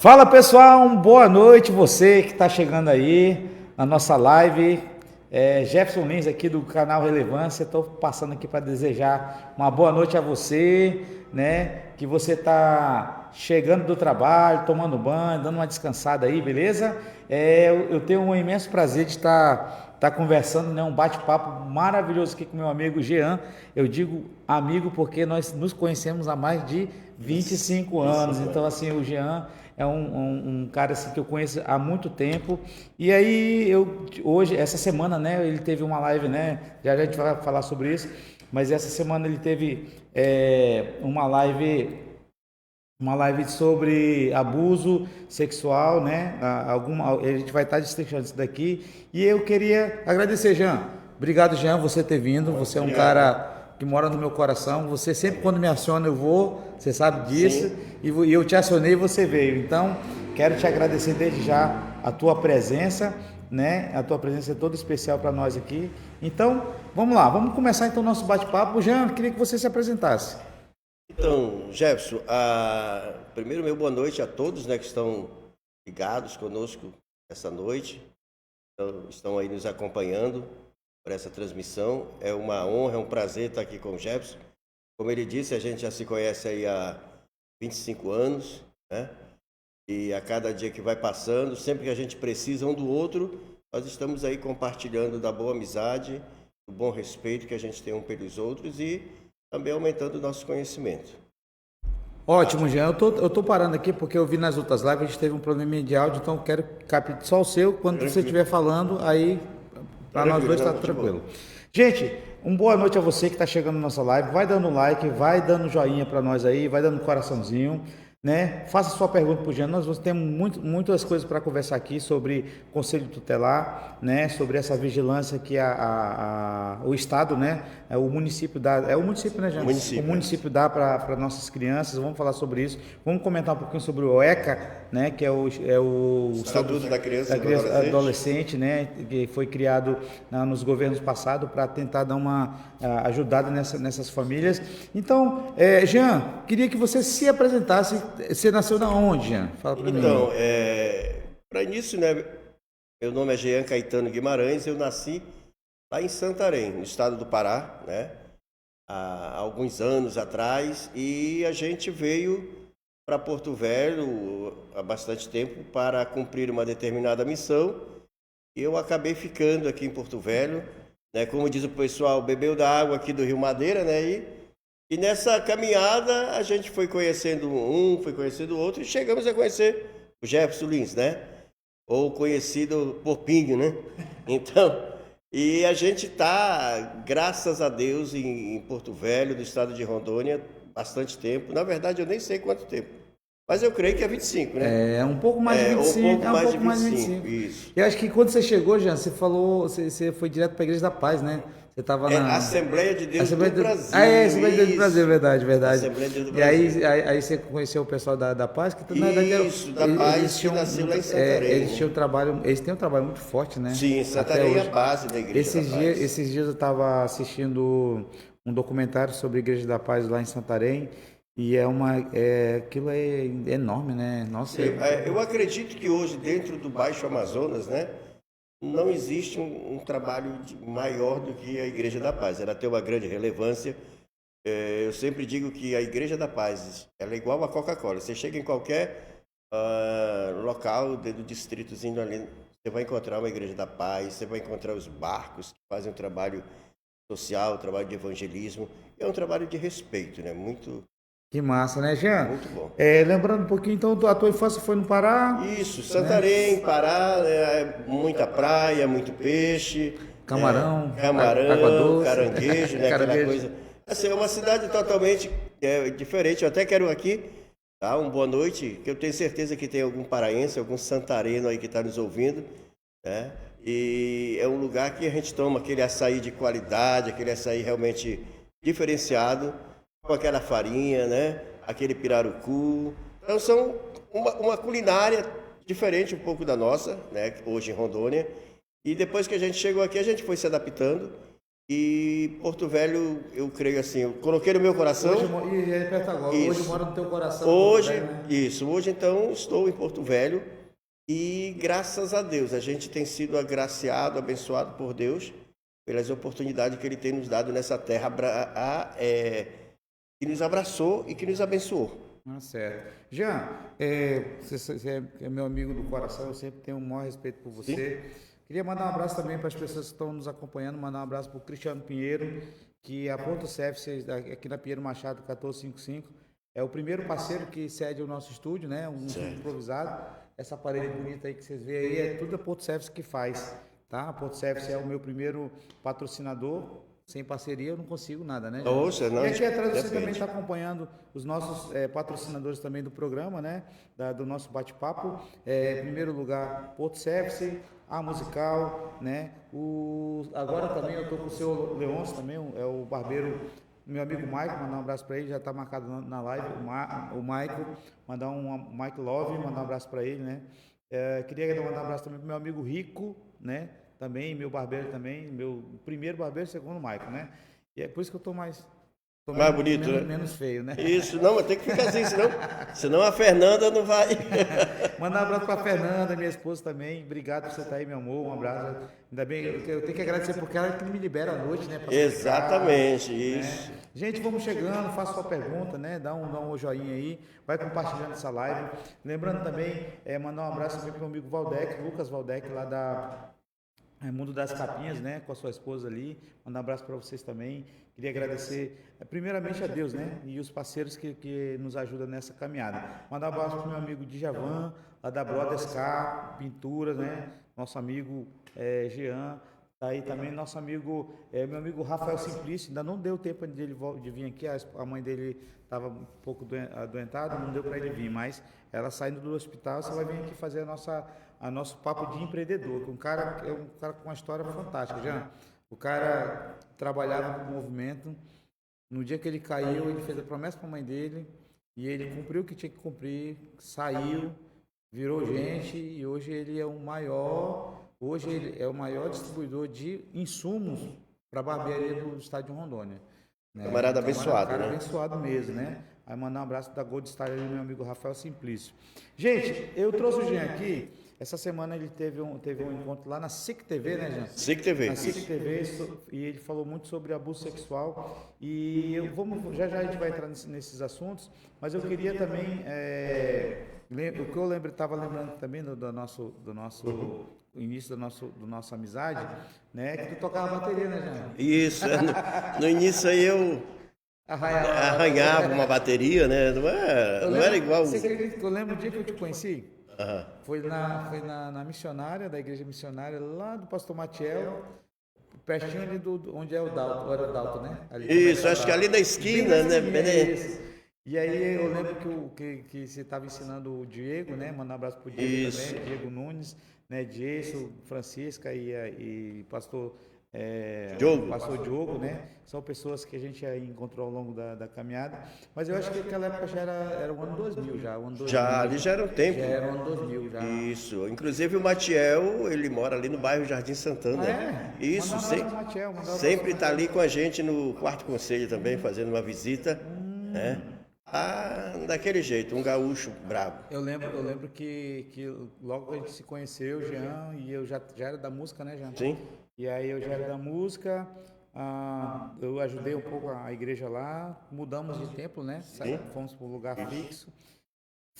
Fala pessoal, boa noite você que está chegando aí na nossa live. Jefferson Lins aqui do canal Relevância. Estou passando aqui para desejar uma boa noite a você, né? Que você está chegando do trabalho, tomando banho, dando uma descansada aí, beleza? Eu tenho um imenso prazer de estar conversando, né? Um bate-papo maravilhoso aqui com meu amigo Jean. Eu digo amigo porque nós nos conhecemos há mais de 25 anos. Então, assim, o Jean é um cara assim, que eu conheço há muito tempo. E aí, hoje, essa semana, né, ele teve uma live, né? Já a gente vai falar sobre isso, mas essa semana ele teve uma live sobre abuso sexual, né? A gente vai estar destrinchando isso daqui. E eu queria agradecer, Jean. Obrigado, Jean, você ter vindo. Você é um cara que mora no meu coração. Você sempre quando me aciona eu vou, você sabe disso. E eu te acionei e você veio. Então, quero te agradecer desde já a tua presença, né? A tua presença é toda especial para nós aqui. Então, vamos lá, vamos começar então o nosso bate-papo. Jean, queria que você se apresentasse. Então, Jefferson, primeiro meu boa noite a todos, né, que estão ligados conosco essa noite, estão aí nos acompanhando por essa transmissão. É uma honra, é um prazer estar aqui com o Jefferson. Como ele disse, a gente já se conhece aí há 25 anos, né? E a cada dia que vai passando, sempre que a gente precisa um do outro, nós estamos aí compartilhando da boa amizade, do bom respeito que a gente tem um pelos outros e também aumentando o nosso conhecimento. Ótimo, Jean. Eu tô parando aqui porque eu vi nas outras lives, a gente teve um problema de áudio, então eu quero captar só o seu. Quando você estiver falando, aí para nós dois está tranquilo. Gente, uma boa noite a você que está chegando na nossa live. Vai dando like, vai dando joinha para nós aí, vai dando coraçãozinho, né? Faça sua pergunta para o Jean. Nós temos muitas coisas para conversar aqui sobre conselho tutelar, né? Sobre essa vigilância que o Estado, né? O município dá. É o município, né, Jean? O município dá para nossas crianças. Vamos falar sobre isso. Vamos comentar um pouquinho sobre o ECA, né? Que é o Estatuto da Criança e Adolescente, né? Que foi criado nos governos passados para tentar dar uma ajudada nessas famílias. Então, Jean, queria que você se apresentasse. Você nasceu na onde, Jean? Fala para mim. Então, para início, né? Meu nome é Jean Caetano Guimarães. Eu nasci lá em Santarém, no estado do Pará, né? Há alguns anos atrás, e a gente veio para Porto Velho há bastante tempo para cumprir uma determinada missão. E eu acabei ficando aqui em Porto Velho, né? Como diz o pessoal, bebeu da água aqui do Rio Madeira, né? E nessa caminhada a gente foi conhecendo foi conhecendo o outro e chegamos a conhecer o Jefferson Lins, né? Ou conhecido por Pinho, né? Então, e a gente está, graças a Deus, em Porto Velho, do estado de Rondônia, bastante tempo. Na verdade, eu nem sei quanto tempo. Mas eu creio que é 25, né? Um pouco mais de 25. Um pouco mais de 25. Isso. Eu acho que quando você chegou, Jean, você falou, você foi direto para a Igreja da Paz, né? Você estava na Assembleia de Deus do Brasil. Assembleia de Deus do Brasil, verdade. Assembleia de Deus do Brasil. E aí você conheceu o pessoal da Paz, que na verdade da Paz, que nasceu lá em Santarém. Eles têm um trabalho muito forte, né? Sim, Santarém é a base da Igreja da Paz. Esses dias eu estava assistindo um documentário sobre a Igreja da Paz lá em Santarém. E aquilo é enorme, né? Nossa. Eu acredito que hoje, dentro do Baixo Amazonas, né, não existe um trabalho maior do que a Igreja da Paz. Ela tem uma grande relevância. Eu sempre digo que a Igreja da Paz ela é igual a Coca-Cola. Você chega em qualquer local do distritozinho ali, você vai encontrar uma Igreja da Paz, você vai encontrar os barcos que fazem um trabalho social, um trabalho de evangelismo. É um trabalho de respeito, né? Muito. Que massa, né, Jean? Muito bom. Lembrando um pouquinho, então, a tua infância foi no Pará? Isso, Santarém, né? Pará, muita praia, muito peixe. Camarão, caranguejo, né? Aquela coisa. Assim, é uma cidade totalmente diferente. Eu até quero aqui dar uma boa noite, que eu tenho certeza que tem algum paraense, algum santareno aí que está nos ouvindo, né? E é um lugar que a gente toma aquele açaí de qualidade, aquele açaí realmente diferenciado, com aquela farinha, né? Aquele pirarucu. Então são uma culinária diferente um pouco da nossa, né? Hoje em Rondônia. E depois que a gente chegou aqui, a gente foi se adaptando. E Porto Velho, eu creio assim, eu coloquei no meu coração. E repete agora, hoje Isso. mora no teu coração. Hoje, Porto Velho, né? isso. Hoje, então, estou em Porto Velho e, graças a Deus, a gente tem sido agraciado, abençoado por Deus pelas oportunidades que Ele tem nos dado nessa terra que nos abraçou e que nos abençoou. Certo. Jean, você é meu amigo do coração, eu sempre tenho o maior respeito por você. Sim. Queria mandar um abraço também para as pessoas que estão nos acompanhando, mandar um abraço para o Cristiano Pinheiro, que a Ponto Service, aqui na Pinheiro Machado 1455, é o primeiro parceiro que cede o nosso estúdio, né? Um estúdio improvisado. Essa parede bonita aí que vocês veem aí, é tudo a Ponto Service que faz, tá? A Ponto Service é o meu primeiro patrocinador. Sem parceria eu não consigo nada, né? Oxa, não, e aqui atrás você depende. também está acompanhando os nossos patrocinadores também do programa, né? Do nosso bate-papo. Em primeiro lugar, Porto Service, a Musical, né? Agora também eu estou com o seu Leôncio também, é o barbeiro, meu amigo Maico, mandar um abraço para ele, já está marcado na live, o Maico, mandar Mike Love, mandar um abraço para ele, né? Queria mandar um abraço também para meu amigo Rico, né? Também, meu barbeiro também, meu primeiro barbeiro, segundo o Michael, né? E é por isso que eu tô mais bonito, né? Menos feio, né? Isso, não, mas tem que ficar assim, senão a Fernanda não vai. Mandar um abraço pra Fernanda, minha esposa também. Obrigado por você estar aí, meu amor. Um abraço. Ainda bem, eu tenho que agradecer porque ela que me libera à noite, né? Exatamente, ficar, isso. Né? Gente, vamos chegando, faça sua pergunta, né? Dá um joinha aí, vai compartilhando essa live. Lembrando também, mandar um abraço também pro meu amigo Valdec, Lucas Valdec, lá da Mundo das Capinhas, né, com a sua esposa ali. Mandar um abraço para vocês também. Queria agradecer primeiramente a Deus, né, e os parceiros que nos ajudam nessa caminhada. Mandar um abraço para o meu amigo Djavan, lá da Brothers Car Pinturas, né, nosso amigo Jean. Tá aí também nosso amigo, meu amigo Rafael Simplício. Ainda não deu tempo de vir aqui, a mãe dele estava um pouco adoentada, não deu para ele vir, mas ela saindo do hospital, você vai vir aqui fazer a nosso papo de empreendedor, que é um cara com uma história fantástica, Jean. O cara trabalhava com o movimento, no dia que ele caiu, ele fez a promessa para a mãe dele, e ele cumpriu o que tinha que cumprir, saiu, virou gente, e hoje ele é o maior distribuidor de insumos para a barbearia do estado de Rondônia. Né? Camarada abençoado, cara né? abençoado mesmo, né? Aí mandar um abraço da Gold Star ali, meu amigo Rafael Simplício. Gente, eu trouxe o Jean aqui. Essa semana ele teve um encontro lá na SIC TV, né, Jean? SIC TV. Na SIC TV, e ele falou muito sobre abuso sexual. E já a gente vai entrar nesses assuntos, mas eu queria também. O que eu estava lembrando também do nosso início da nossa amizade, né? Que tu tocava bateria, né, Jean? Isso, no início aí eu arranhava uma bateria, né? Não era igual. Você acredita que eu lembro o dia que eu te conheci? Foi na missionária, da igreja missionária, lá do pastor Matiel, pertinho ali onde é o Dalto, era o Dalto, né? Ali, isso, acho que ali na esquina, né? Isso. E aí eu lembro que você estava ensinando o Diego, né? Mandar um abraço pro Diego também, Diego Nunes, né? Diego, Francisca e pastor Diogo, né? São pessoas que a gente encontrou ao longo da caminhada. Mas eu acho que naquela época já era o ano 2000 já. Ali já era um tempo. Já era o ano 2000 já. Isso. Inclusive o Matiel, ele mora ali no bairro Jardim Santana. Isso, sempre está ali com a gente no quarto conselho também, fazendo uma visita. Né? Daquele jeito, um gaúcho brabo. Eu lembro que logo que a gente se conheceu, Jean, e eu já era da música, né, Jean? Sim. E aí eu já era da música, eu ajudei um pouco a igreja lá, mudamos de templo, né? Fomos para um lugar fixo,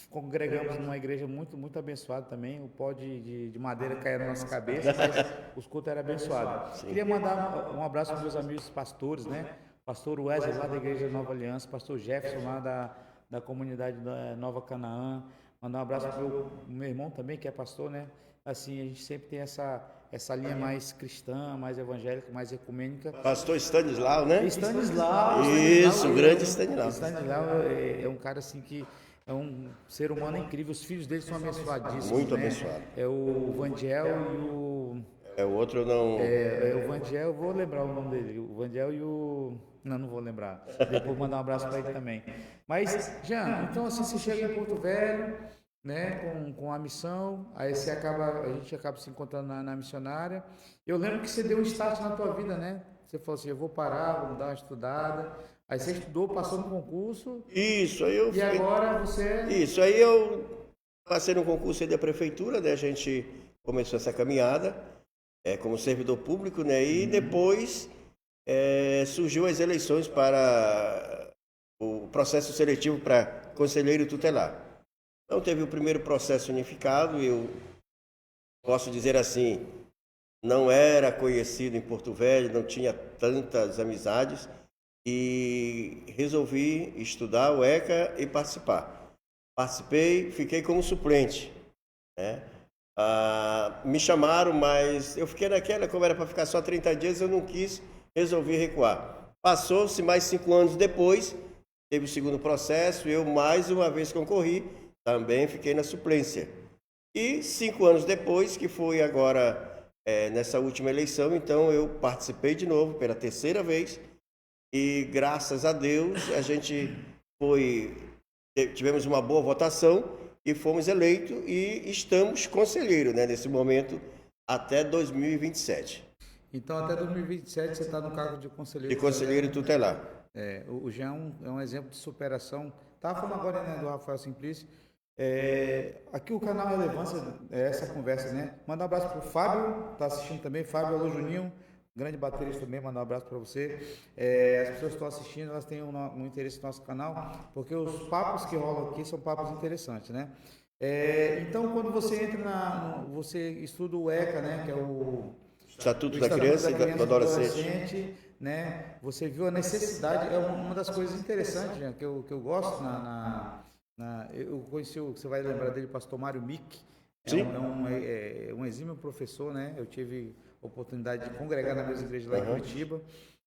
congregamos numa igreja muito, muito abençoada também, o pó de madeira caía na nossa cabeça, mas os cultos eram abençoados. Queria mandar um abraço para os meus amigos pastores, né? Pastor Wesley lá da igreja Nova Aliança, pastor Jefferson lá da comunidade da Nova Canaã, mandar um abraço para o meu irmão também, que é pastor, né? Assim, a gente sempre tem essa linha mais cristã, mais evangélica, mais ecumênica. Pastor Stanislau, né? Stanislau. Isso, o grande Stanislau. Stanislau é um cara assim que é um ser humano incrível. Os filhos dele são abençoadíssimos. Muito né? abençoado. É o Vandiel e o... o outro não... o Vandiel, eu vou lembrar o nome dele. O Vandiel e o... Não vou lembrar. Depois vou mandar um abraço para ele também. Mas, Jean, então assim, você chega em Porto Velho, né, com a missão, aí a gente acaba se encontrando na missionária. Eu lembro que você deu um start na tua vida, né? Você falou assim, eu vou parar, vou dar uma estudada. Aí você estudou, passou no concurso. Isso, aí eu E agora você... Isso, aí eu passei no concurso aí da prefeitura, né? A gente começou essa caminhada como servidor público, né? E depois surgiu as eleições para o processo seletivo para conselheiro tutelar. Então teve o primeiro processo unificado, eu posso dizer assim, não era conhecido em Porto Velho, não tinha tantas amizades e resolvi estudar o ECA e participar. Participei, fiquei como suplente, né? Me chamaram, mas eu fiquei naquela, como era para ficar só 30 dias, eu não quis, resolvi recuar. Passou-se mais 5 anos depois, teve o segundo processo, eu mais uma vez concorri, também fiquei na suplência. E 5 anos depois, que foi agora nessa última eleição, então eu participei de novo pela terceira vez e graças a Deus a gente tivemos uma boa votação e fomos eleitos e estamos conselheiro, né, nesse momento até 2027. Então até 2027 você está no cargo de conselheiro. De conselheiro tutelar. O Jean é um exemplo de superação. Estava falando agora, né, do Rafael Simplício. Aqui o canal Relevância, essa conversa, né? Manda um abraço pro Fábio, tá assistindo também. Fábio, alô Juninho, grande baterista também, manda um abraço para você. As pessoas que estão assistindo, elas têm um interesse no nosso canal, porque os papos que rolam aqui são papos interessantes, né? Então, quando você entra você estuda o ECA, né? Que é o Estatuto da Criança e do Adolescente, né? Você viu a necessidade, é uma das coisas interessantes, né, que eu gosto eu conheci, você vai lembrar dele, pastor Mário Mick. Um exímio professor, né? Eu tive a oportunidade de congregar na mesma igreja lá em Curitiba,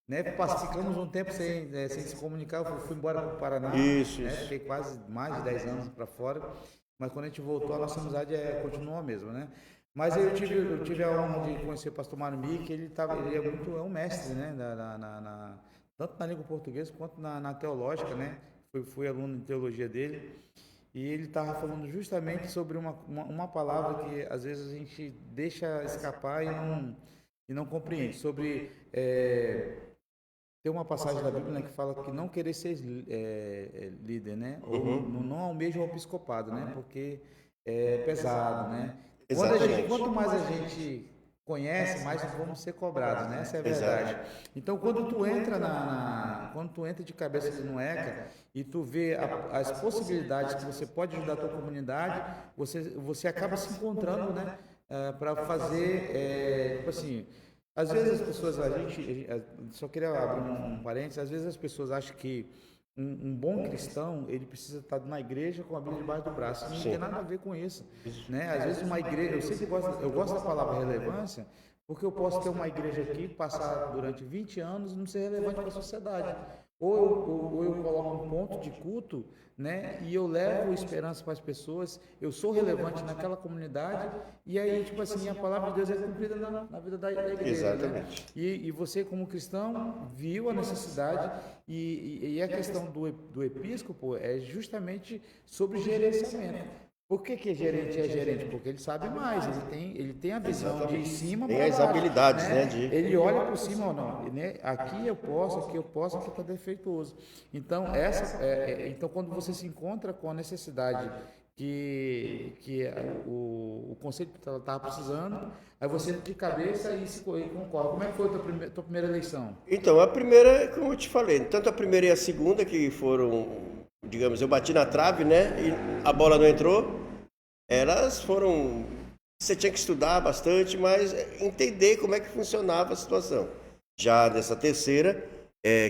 né? Ficamos um tempo sem se comunicar, eu fui embora para o Paraná, isso. Fiquei quase mais de 10 anos para fora, mas quando a gente voltou, a nossa amizade continuou a mesma, né? Mas eu tive a honra de conhecer o pastor Mário Mick, ele é um mestre, né? Tanto na língua portuguesa quanto na teológica, né? Fui aluno de teologia dele. E ele estava falando justamente sobre uma palavra que às vezes a gente deixa escapar e não compreende. Sobre tem uma passagem da Bíblia, né, que fala que não querer ser líder, né? Ou não almeja o episcopado, né? Porque é pesado, né? Quanto mais a gente conhece, mais vamos ser cobrados, né? Essa é a verdade. Exato. Então, quando tu entra quando tu entra de cabeça no ECA e tu vê as possibilidades que você pode ajudar a tua comunidade, você acaba se encontrando, né? Para fazer, tipo assim, às vezes as pessoas, só queria abrir um parênteses, às vezes as pessoas acham que um bom cristão, ele precisa estar na igreja com a Bíblia debaixo do braço. Não tem nada a ver com isso, né? Às vezes uma igreja, eu gosto da palavra relevância, porque eu posso ter uma igreja aqui, passar durante 20 anos e não ser relevante para a sociedade. Ou eu coloco um ponto de culto, né? E eu levo esperança para as pessoas, eu sou relevante naquela comunidade, e aí, tipo assim, a palavra de Deus é cumprida na vida da igreja. Exatamente. Né? E você, como cristão, viu a necessidade, e a questão do episcopo é justamente sobre gerenciamento. Por que gerente é gerente? Porque ele sabe mais, ele tem a visão de cima para baixo. Tem as habilidades, né? Ele olha por cima ou não, né? Aqui eu posso, aqui está defeituoso. Então, então, quando você se encontra com a necessidade que o conselho estava precisando, aí você de cabeça e concorda. Como é que foi a tua primeira eleição? Então, a primeira, como eu te falei, tanto a primeira e a segunda, que foram, digamos, eu bati na trave, né? E a bola não entrou. Elas foram... Você tinha que estudar bastante, mas entender como é que funcionava a situação. Já nessa terceira,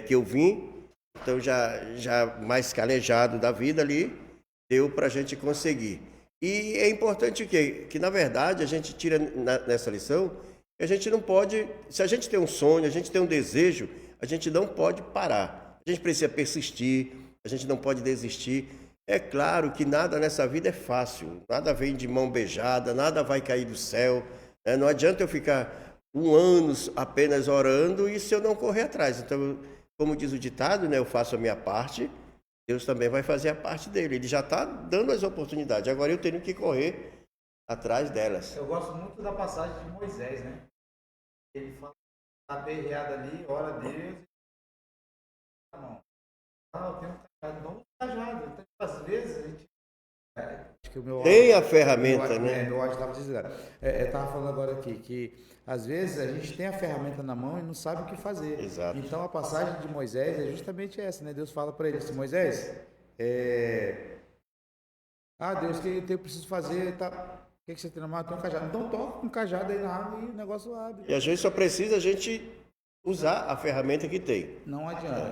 que eu vim, então já mais calejado da vida ali, deu para a gente conseguir. E é importante que na verdade, a gente tira nessa lição, que a gente não pode... Se a gente tem um sonho, a gente tem um desejo, a gente não pode parar. A gente precisa persistir, a gente não pode desistir. É claro que nada nessa vida é fácil, nada vem de mão beijada, nada vai cair do céu, né? Não adianta eu ficar 1 ano apenas orando e se eu não correr atrás. Então, como diz o ditado, né, eu faço a minha parte, Deus também vai fazer a parte dele. Ele já está dando as oportunidades, agora eu tenho que correr atrás delas. Eu gosto muito da passagem de Moisés, né? Ele fala tá aperreado ali, ora a Deus. Tá bom. Ah, eu tenho um cajado, não um cajado. Então, às vezes a gente. Acho que o meu Tem áudio, a ferramenta, né? meu áudio estava desligado. Estava falando agora aqui que às vezes a gente tem a ferramenta na mão e não sabe o que fazer. Exato. Então a passagem de Moisés é justamente essa, né? Deus fala para ele assim, Moisés, é... Deus, o que eu preciso fazer? Tá... O que você tem na mão? Tem um cajado. Então toca com o cajado aí na água e o negócio abre. E a gente só precisa a gente usar a ferramenta que tem. Não adianta.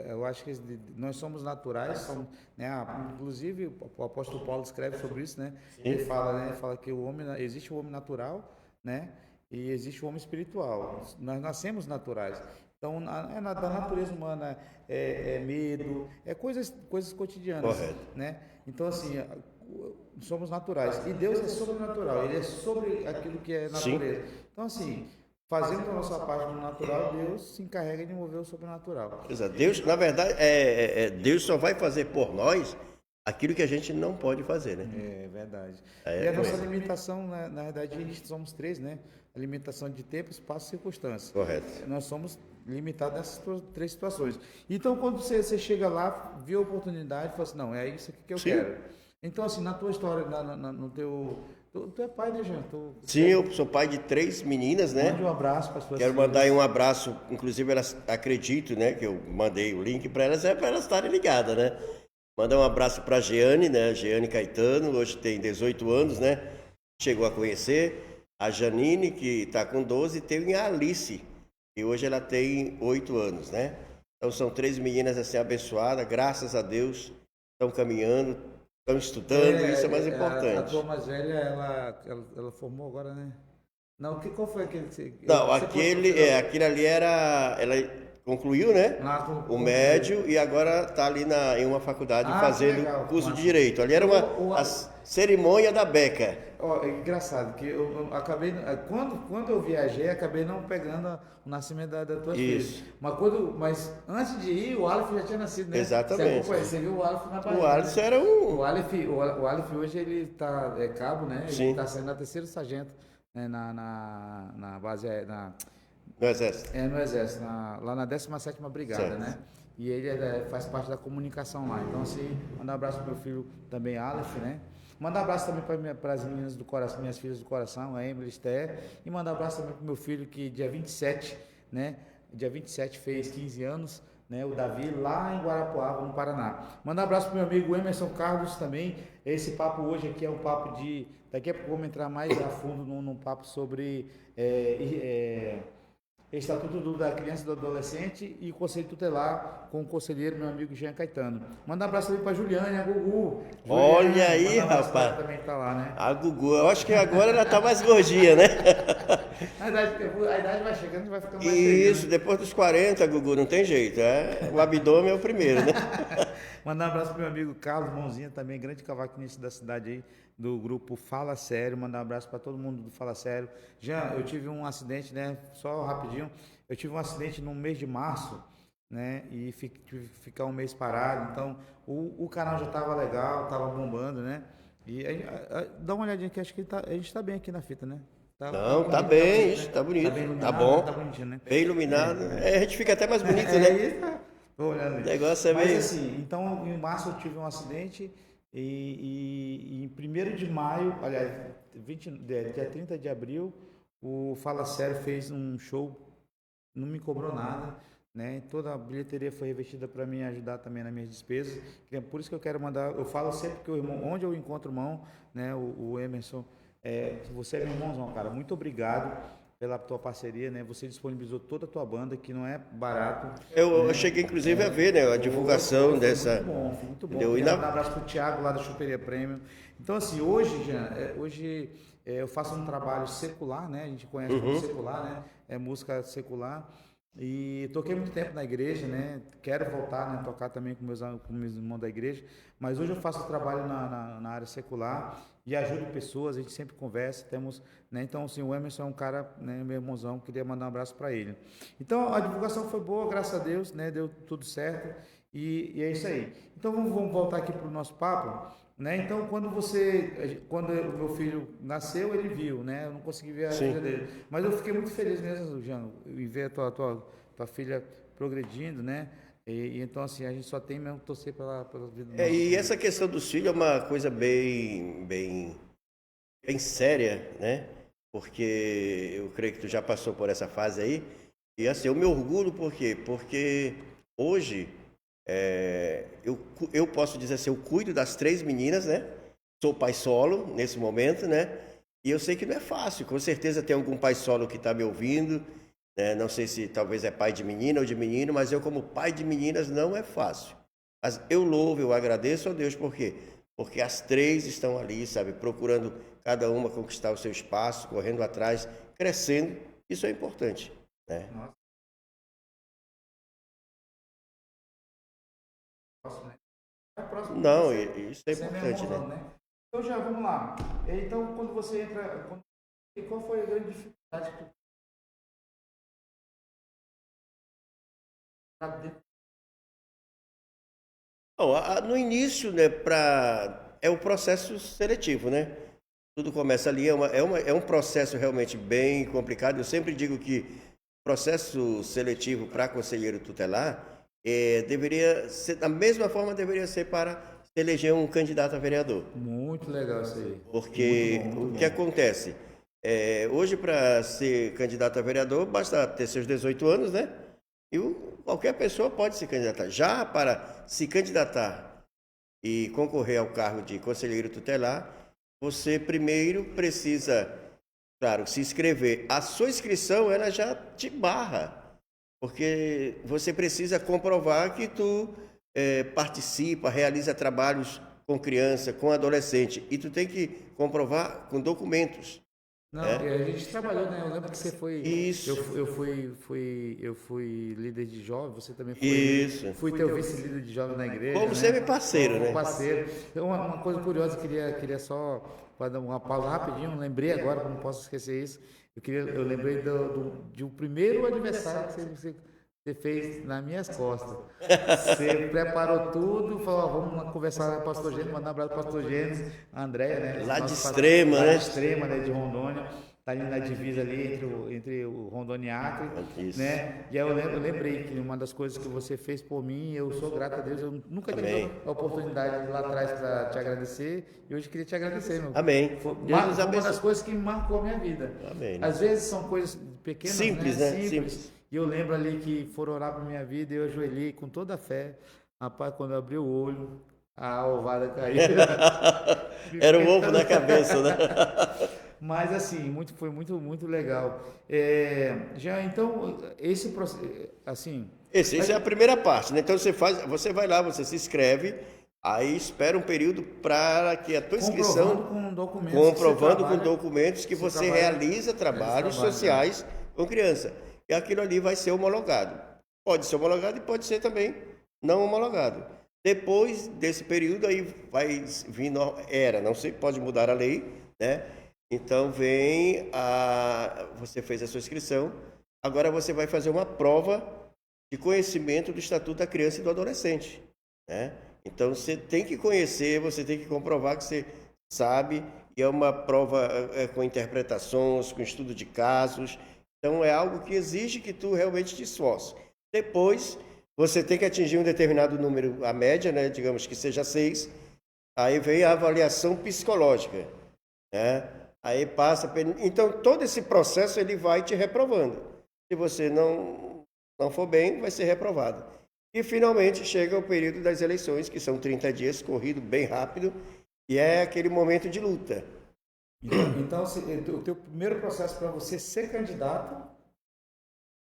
Eu acho que nós somos naturais, somos, né? Inclusive o apóstolo Paulo escreve sobre isso, né? Ele fala, né? Ele fala que existe o homem natural, né? E existe o homem espiritual. Nós nascemos naturais. Então, da natureza humana é medo, coisas cotidianas, Correto. né? Então, assim, somos naturais. E Deus é sobrenatural. Ele é sobre aquilo que é natureza. Então, assim, fazendo a nossa parte no natural, Deus se encarrega de mover o sobrenatural. Exato. Deus, na verdade, Deus só vai fazer por nós aquilo que a gente não pode fazer, né? É verdade. E a nossa limitação, na verdade, a gente somos três, né? A limitação de tempo, espaço e circunstância. Correto. Nós somos limitados nessas três situações. Então, quando você chega lá, vê a oportunidade, fala assim, não, é isso aqui que eu quero. Então, assim, na tua história, no teu... Tu é pai, né, Jean? Sim, eu sou pai de 3 meninas, né? Mande um abraço para as suas Quero filhas. mandar aí um abraço, inclusive elas acredito, né, que eu mandei o link para elas estarem ligadas, né? Mandar um abraço para a Jeane, né? Jeane Caetano, hoje tem 18 anos, né? Chegou a conhecer. A Janine, que está com 12, e tem a Alice, que hoje ela tem 8 anos, né? Então são 3 meninas assim abençoadas, graças a Deus, estão caminhando, estão estudando, isso é mais importante. A tua mais velha, ela formou agora, né? Não, qual foi aquele? Não, aquele ali era. Ela concluiu, né? O médio e agora está ali em uma faculdade fazendo curso de direito. Ali era a cerimônia da beca. É engraçado que eu acabei. Quando eu viajei, acabei não pegando o nascimento da tua filha. Mas antes de ir, o Aleph já tinha nascido, né? Exatamente. Você viu o Aleph na barriga. O Aleph era um. O Aleph hoje ele tá cabo, né? Sim. Ele está saindo na 3º sargento, né? Na base. No Exército. No Exército, lá na 17ª Brigada, certo. Né? E ele faz parte da comunicação lá. Então, assim, mandar um abraço pro meu filho também, Aleph, né? Mandar um abraço também para as meninas do coração, minhas filhas do coração, a Emily, Esther. E mandar um abraço também pro meu filho que dia 27, né? Dia 27 fez 15 anos, né? O Davi, lá em Guarapuava, no Paraná. Mandar um abraço pro meu amigo Emerson Carlos também. Esse papo hoje aqui é um papo de... Daqui a pouco vamos entrar mais a fundo num papo sobre... Estatuto da Criança e do Adolescente e Conselho Tutelar com o conselheiro, meu amigo Jean Caetano. Manda um abraço também para a Juliane, a Gugu. Olha aí, rapaz. Também tá lá, né? A Gugu, eu acho que agora ela tá mais gordinha, né? A idade vai chegando e vai ficando mais Isso, feio, né? Depois dos 40, Gugu, não tem jeito. O abdômen é o primeiro, né? Mandar um abraço pro meu amigo Carlos Mãozinha, também grande cavaquinista da cidade aí, do grupo Fala Sério. Mandar um abraço para todo mundo do Fala Sério. Jean, eu tive um acidente, né? Só rapidinho. Eu tive um acidente no mês de março, né? E tive que ficar um mês parado. Então, o canal já estava legal, estava bombando, né? E aí, dá uma olhadinha que acho que a gente está bem aqui na fita, né? Tá bem, isso, tá bonito. Tá bom. Tá bonitinho, né? Bem iluminado. A gente fica até mais bonito, né? Isso. Tô olhando. O negócio é Mas meio... assim, então em março eu tive um acidente e em 1º de maio, aliás, dia 30 de abril, o Fala Sério fez um show, não me cobrou nada, né? Toda a bilheteria foi revestida para me ajudar também nas minhas despesas. Por isso que eu quero mandar, eu falo sempre que o irmão, onde eu encontro o irmão, né? O Emerson, você é meu irmãozão, cara. Muito obrigado pela tua parceria, né? Você disponibilizou toda a tua banda, que não é barato. Eu cheguei, inclusive, a ver, né? A divulgação dessa... Muito bom. Um abraço pro Thiago, lá da Choperia Premium. Então, assim, hoje, Jean, eu faço um trabalho secular, né? A gente conhece como secular, né? É música secular. E toquei muito tempo na igreja, né? Quero voltar, né? Tocar também com meus irmãos da igreja. Mas hoje eu faço trabalho na área secular e ajudo pessoas, a gente sempre conversa, temos, né? Então, assim, o Emerson é um cara, né, meu irmãozão, queria mandar um abraço para ele. Então, a divulgação foi boa, graças a Deus, né? Deu tudo certo e é isso aí. Então, vamos voltar aqui para o nosso papo. né? Então, quando o meu filho nasceu, ele viu, né? Eu não consegui ver a Sim. filha dele. Mas eu fiquei muito feliz mesmo, Jean, em ver a tua filha progredindo, né? Então, assim, a gente só tem mesmo que torcer pela vida do nosso E filho. essa questão dos filhos é uma coisa bem séria, né? Porque eu creio que tu já passou por essa fase aí. E assim, eu me orgulho por quê? Porque hoje eu posso dizer assim, eu cuido das 3 meninas, né? Sou pai solo nesse momento, né? E eu sei que não é fácil. Com certeza tem algum pai solo que está me ouvindo, né? Não sei se talvez é pai de menina ou de menino, mas eu como pai de meninas não é fácil. Mas eu louvo, eu agradeço a Deus, por quê? Porque as 3 estão ali, sabe, procurando cada uma conquistar o seu espaço, correndo atrás, crescendo. Isso é importante, né? Nossa, próximo, né? É próximo, Não, isso é você é meu importante, irmãozão, né? né? Então, já, vamos lá. Então, quando você entra, e qual foi a grande dificuldade que tu tá dentro? Bom, no início, né, é o processo seletivo, né? Tudo começa ali, é um processo realmente bem complicado. Eu sempre digo que processo seletivo para conselheiro tutelar deveria ser, da mesma forma deveria ser para se eleger um candidato a vereador. Muito legal isso aí. Muito Porque bom, muito o que bom. acontece? Hoje, para ser candidato a vereador, basta ter seus 18 anos, né? E qualquer pessoa pode se candidatar. Já para se candidatar e concorrer ao cargo de conselheiro tutelar, você primeiro precisa, claro, se inscrever. A sua inscrição, ela já te barra, porque você precisa comprovar que tu participa, realiza trabalhos com criança, com adolescente, e tu tem que comprovar com documentos, Não, né? a gente trabalhou, né? Eu lembro que você foi. Isso, Eu fui líder de jovem, você também foi. isso. Fui teu vice-líder de jovem na igreja, Fomos né? sempre parceiro, Fomos né? parceiro. Então, uma coisa curiosa, queria só, para dar uma pausa rapidinho, lembrei agora, não posso esquecer isso. Eu lembrei de um primeiro aniversário que você fez nas minhas costas. Você preparou tudo, falou, ó, vamos lá conversar com o pastor Gênesis, mandar um abraço para o pastor Gênesis, a Andréia, né? Lá de Nosso Extrema, lá né? de Extrema, né? De Rondônia, tá ali na divisa ali entre o Rondônia e Acre, Isso. né? E aí eu lembrei que uma das coisas que você fez por mim, eu sou grato a Deus, eu nunca tive Amém. a oportunidade lá atrás para te agradecer, e hoje queria te agradecer, meu. Amém. Foi Deus nos uma das abençoe. coisas que marcou a minha vida. Amém. Às vezes são coisas pequenas, Simples, né? né? Simples. E eu lembro ali que foram orar para minha vida e eu ajoelhei com toda a fé. Rapaz, quando eu abri o olho, a ovada caiu. Era um ovo na cabeça, né? Mas assim, foi muito legal. Já então, esse processo, assim, Essa é a primeira parte, né? Então você vai lá, você se inscreve, aí espera um período para que a tua inscrição comprovando com documentos que você realiza trabalhos sociais com criança. E aquilo ali vai ser homologado. Pode ser homologado e pode ser também não homologado. Depois desse período aí vai vir não sei, pode mudar a lei, né? Então você fez a sua inscrição, agora você vai fazer uma prova de conhecimento do Estatuto da Criança e do Adolescente, né? Então você tem que conhecer, você tem que comprovar que você sabe, e é uma prova com interpretações, com estudo de casos. Então é algo que exige que tu realmente te esforce. Depois você tem que atingir um determinado número, a média, né? Digamos que seja 6. Aí vem a avaliação psicológica, né? Aí passa, então todo esse processo ele vai te reprovando. Se você não for bem, vai ser reprovado. E finalmente chega o período das eleições, que são 30 dias, corrido bem rápido, e é aquele momento de luta. Então, o teu primeiro processo para você ser candidato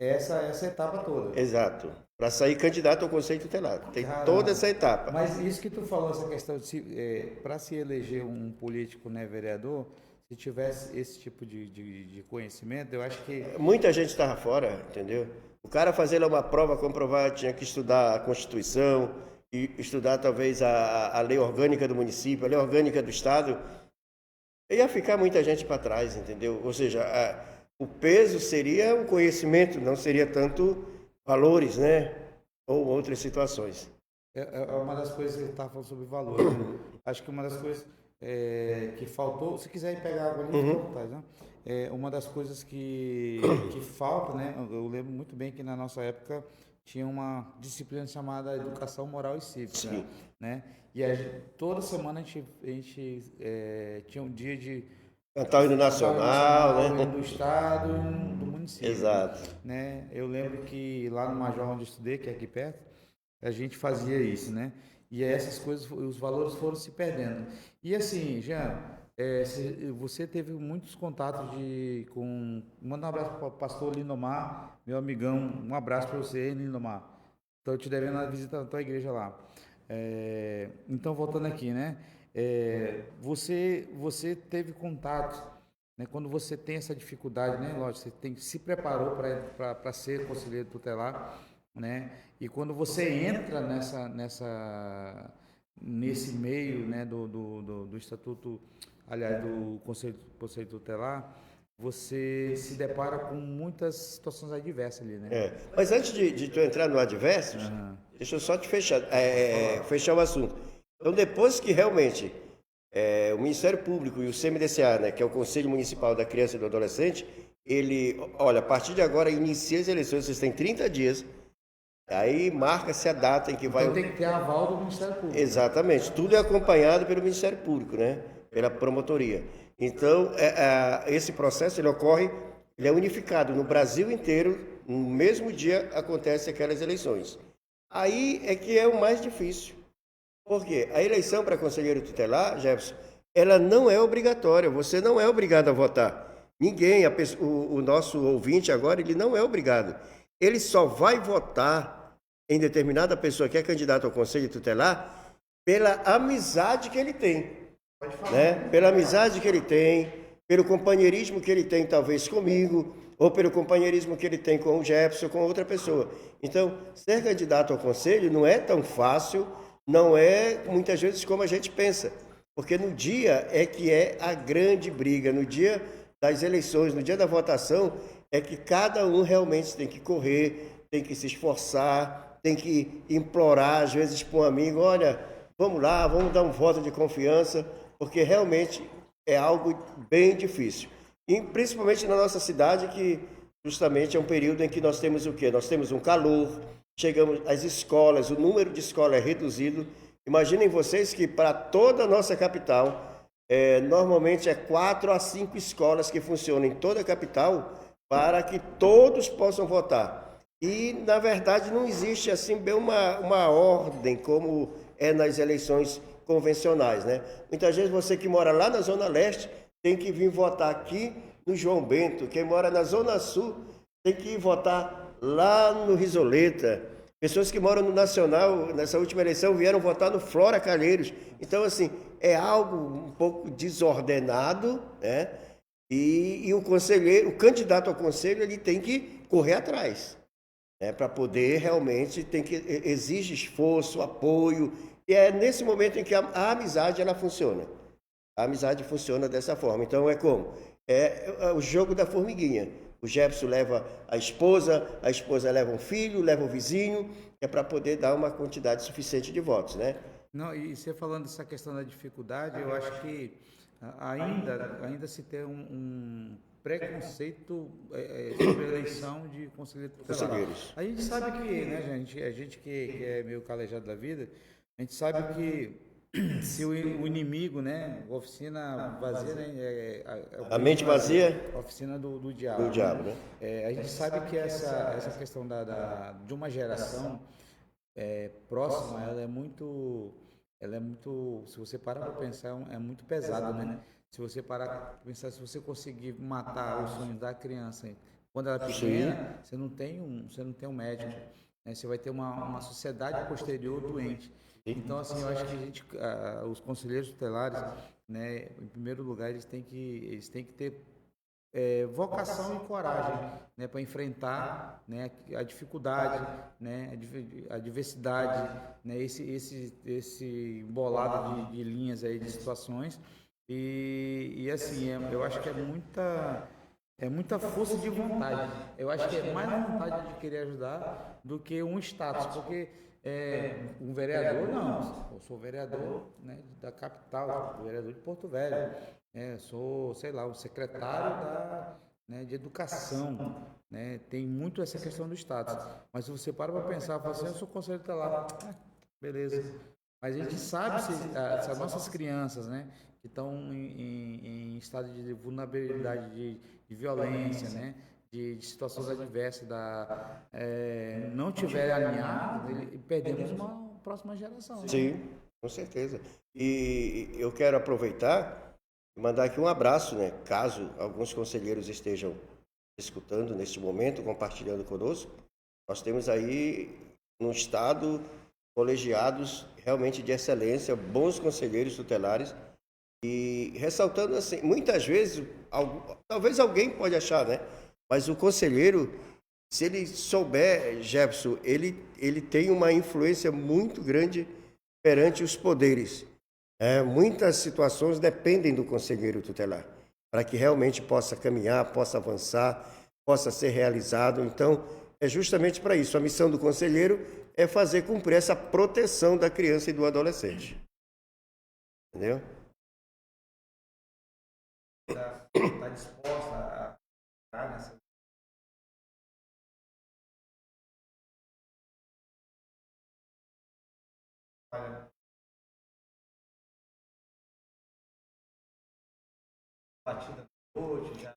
é essa etapa toda. Exato. Para sair candidato ao Conselho Tutelar. Tem Caramba. toda essa etapa. Mas isso que tu falou, essa questão de para se eleger um político, né, vereador, se tivesse esse tipo de conhecimento, eu acho que Muita gente estava fora, entendeu? O cara fazer lá uma prova, comprovar, tinha que estudar a Constituição, e estudar talvez a lei orgânica do município, a lei orgânica do Estado. Ia ficar muita gente para trás, entendeu? Ou seja, o peso seria o conhecimento, não seria tanto valores, né? Ou outras situações. é uma das coisas que ele estava falando sobre valor, né? Acho que uma das coisas que faltou, se quiser ir pegar água ali, fica à vontade, né? Uma das coisas que falta, né? Eu lembro muito bem que na nossa época tinha uma disciplina chamada Educação Moral e Cívica, Sim. né? E toda semana a gente tinha um dia de Cantar o hino cantar o hino nacional, nacional, o hino né? do estado e o hino do município, Exato. né? Eu lembro que lá no Major onde eu estudei, que é aqui perto, a gente fazia isso, né? E aí essas coisas, os valores foram se perdendo. E assim, Jean, você teve muitos contatos com. Manda um abraço para o pastor Lindomar, meu amigão. Um abraço para você, hein, Lindomar. Estou te devendo a visita na tua igreja lá. Então, voltando aqui, né? Você teve contato, né? Quando você tem essa dificuldade, né? Lógico, se preparou para ser conselheiro tutelar, né? E quando você entra nesse meio, né, do estatuto, aliás, do conselho tutelar, você se depara com muitas situações adversas ali, né? Mas antes de tu entrar no adversos, deixa eu só te fechar o assunto. Então, depois que realmente o Ministério Público e o CMDCA, né, que é o Conselho Municipal da Criança e do Adolescente, olha, a partir de agora inicia as eleições, vocês têm 30 dias, aí marca-se a data em que vai... Então tem que ter aval do Ministério Público. Exatamente, tudo é acompanhado pelo Ministério Público, né? Pela promotoria. Então, esse processo ele é unificado no Brasil inteiro, no mesmo dia acontecem aquelas eleições. Aí é que é o mais difícil. Por quê? A eleição para conselheiro tutelar, Jefferson, ela não é obrigatória, você não é obrigado a votar. Ninguém, o nosso ouvinte agora, ele não é obrigado. Ele só vai votar em determinada pessoa que é candidata ao conselho tutelar pela amizade que ele tem. Né? Pela amizade que ele tem, pelo companheirismo que ele tem talvez comigo, ou pelo companheirismo que ele tem com o Jefferson, com outra pessoa. Então, ser candidato ao conselho não é tão fácil, não é muitas vezes como a gente pensa, porque no dia é que é a grande briga, no dia das eleições, no dia da votação, é que cada um realmente tem que correr, tem que se esforçar, tem que implorar, às vezes, para um amigo, olha, vamos lá, vamos dar um voto de confiança, porque realmente é algo bem difícil. E principalmente na nossa cidade, que justamente é um período em que nós temos o quê? Nós temos um calor, chegamos às escolas, o número de escolas é reduzido. Imaginem vocês que para toda a nossa capital, normalmente 4 a 5 escolas que funcionam em toda a capital para que todos possam votar. E, na verdade, não existe assim bem uma ordem como é nas eleições convencionais, né? Muitas vezes você que mora lá na Zona Leste tem que vir votar aqui no João Bento. Quem mora na Zona Sul tem que ir votar lá no Risoleta. Pessoas que moram no Nacional, nessa última eleição, vieram votar no Flora Calheiros. Então, assim, é algo um pouco desordenado, né? E o conselheiro, o candidato ao conselho, ele tem que correr atrás, né? Para poder realmente, exige esforço, apoio. E é nesse momento em que a amizade ela funciona. A amizade funciona dessa forma. Então é como? É o jogo da formiguinha. O Jefferson leva a esposa leva um filho, leva o vizinho, é para poder dar uma quantidade suficiente de votos, né? Não, e você falando dessa questão da dificuldade, eu acho que ainda se tem um preconceito sobre a eleição de conselheiro tutelar. Conselheiros. A gente sabe que, né, a gente que é meio calejado da vida, a gente sabe que se o inimigo, né, a oficina vazia, né, A mente vazia, a oficina do diabo. do diabo, né? A gente sabe que essa questão de uma geração próxima, ela é muito, se você parar para pensar, é muito pesado, né? Se você parar para pensar, se você conseguir matar os sonhos da criança quando ela é pequena, você não tem um médico, né? Você vai ter uma sociedade posterior doente. Então, assim, eu acho que os conselheiros tutelares, né, em primeiro lugar, eles têm que ter vocação e coragem, né, para enfrentar, né, a dificuldade, né, a diversidade, né, esse embolado de linhas aí, de situações. E assim, eu acho que é muita força de vontade. Eu acho que é mais vontade de querer ajudar do que um status, porque um vereador, não, eu sou vereador, né, da capital, vereador de Porto Velho, sou, sei lá, o secretário né, de educação, né, tem muito essa questão do status, mas se você para pensar, fala assim, eu sou conselheiro tutelar, beleza, mas a gente sabe se as nossas crianças, né, que estão em estado de vulnerabilidade, de violência, né, de situações adversas, não tiverem alinhado, perdemos uma próxima geração. Né? Sim, com certeza. E eu quero aproveitar e mandar aqui um abraço, né, caso alguns conselheiros estejam escutando neste momento, compartilhando conosco. Nós temos aí no estado colegiados realmente de excelência, bons conselheiros tutelares, e ressaltando assim, muitas vezes, talvez alguém pode achar, né? Mas o conselheiro, se ele souber, Jefferson, ele tem uma influência muito grande perante os poderes. Muitas situações dependem do conselheiro tutelar, para que realmente possa caminhar, possa avançar, possa ser realizado. Então, é justamente para isso. A missão do conselheiro é fazer cumprir essa proteção da criança e do adolescente. Entendeu? Está disposta a estar nessa. Batida noite, já.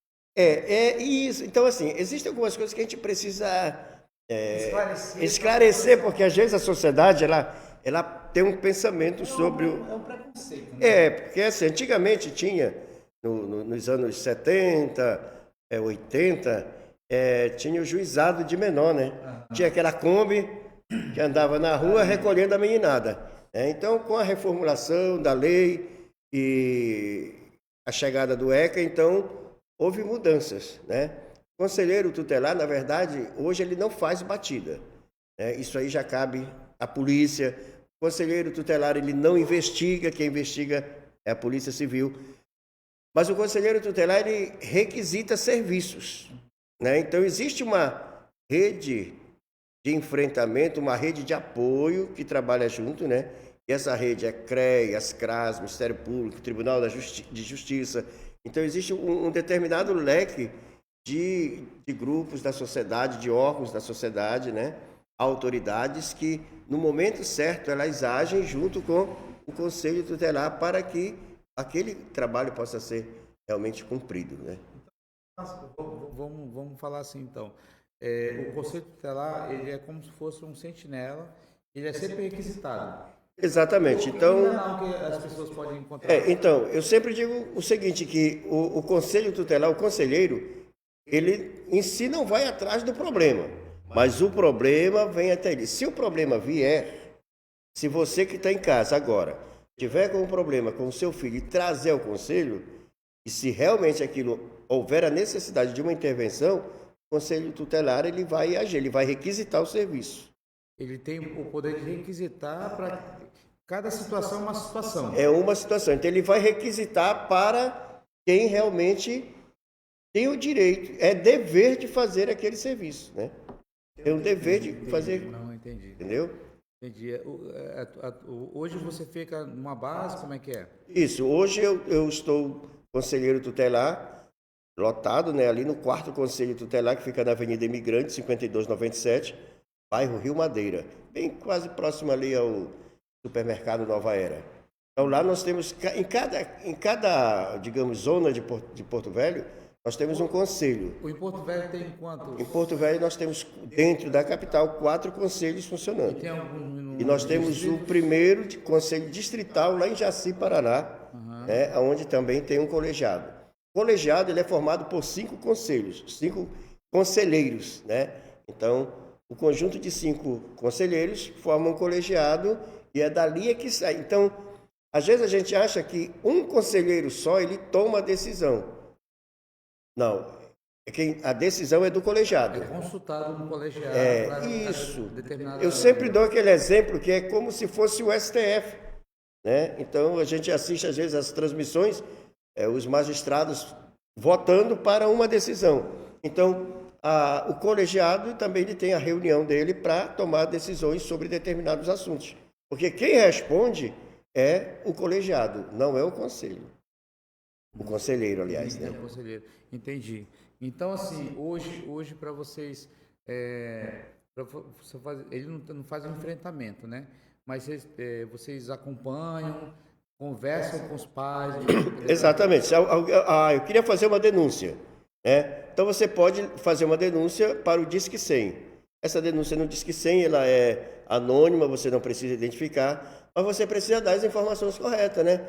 Isso. Então, assim, existem algumas coisas que a gente precisa esclarecer, porque às vezes a sociedade, ela tem um pensamento sobre o... É um preconceito, né? Porque assim, antigamente tinha, nos anos 70, 80, tinha o juizado de menor, né? Tinha aquela Kombi que andava na rua recolhendo a meninada. Então, com a reformulação da lei e a chegada do ECA, então, houve mudanças, né? O conselheiro tutelar, na verdade, hoje ele não faz batida. Isso aí já cabe à polícia. O conselheiro tutelar, ele não investiga, quem investiga é a Polícia Civil. Mas o conselheiro tutelar, ele requisita serviços, né? Então, existe uma rede de enfrentamento, uma rede de apoio que trabalha junto, né? E essa rede é CREAS, CRAS, Ministério Público, Tribunal de Justiça. Então, existe um determinado leque de grupos da sociedade, de órgãos da sociedade, né? Autoridades que, no momento certo, elas agem junto com o Conselho Tutelar para que aquele trabalho possa ser realmente cumprido, né? Vamos falar assim, então. O Conselho Tutelar, ele é como se fosse um sentinela, ele é sempre requisitado. Exatamente. Então, que as pessoas podem encontrar. Então, eu sempre digo o seguinte, que o Conselho Tutelar, o conselheiro, ele em si não vai atrás do problema, mas o problema vem até ele. Se o problema vier, se você que está em casa agora tiver com um problema com o seu filho e trazer ao conselho, e se realmente aquilo houver a necessidade de uma intervenção, o Conselho Tutelar ele vai agir, ele vai requisitar o serviço. Ele tem o poder de requisitar para cada situação uma situação. É uma situação. Então ele vai requisitar para quem realmente tem o direito, é dever de fazer aquele serviço, né? Tem o dever de fazer. Não, entendi. Entendeu? Entendi. Hoje você fica numa base, como é que é? Isso. Hoje eu estou conselheiro tutelar, lotado, né? Ali no 4º Conselho Tutelar, que fica na Avenida Imigrante, 5297, bairro Rio Madeira, bem quase próximo ali ao supermercado Nova Era. Então lá nós temos, em cada digamos, zona de Porto Velho, nós temos um conselho. Em Porto Velho tem quantos? Em Porto Velho nós temos, dentro da capital, 4 conselhos funcionando. E nós temos o primeiro conselho distrital lá em Jaci, Paraná, né, onde também tem um colegiado. O colegiado ele é formado por 5 conselhos, 5 conselheiros, né? Então, o conjunto de 5 conselheiros forma um colegiado e é dali que sai. Então, às vezes a gente acha que um conselheiro só ele toma a decisão. Não, a decisão é do colegiado. É consultado no colegiado. Isso. Eu sempre dou aquele exemplo que é como se fosse o STF, né? Então a gente assiste às vezes as transmissões, os magistrados votando para uma decisão. Então o colegiado também ele tem a reunião dele para tomar decisões sobre determinados assuntos. Porque quem responde é o colegiado, não é o conselho. O conselheiro, aliás, né? O conselheiro. Entendi. Então, assim, hoje para vocês, ele não faz um enfrentamento, né? Mas vocês acompanham, conversam com os pais. Exatamente. Eu queria fazer uma denúncia, né? Então você pode fazer uma denúncia para o Disque 100. Essa denúncia no Disque 100 ela é anônima, você não precisa identificar, mas você precisa dar as informações corretas, né?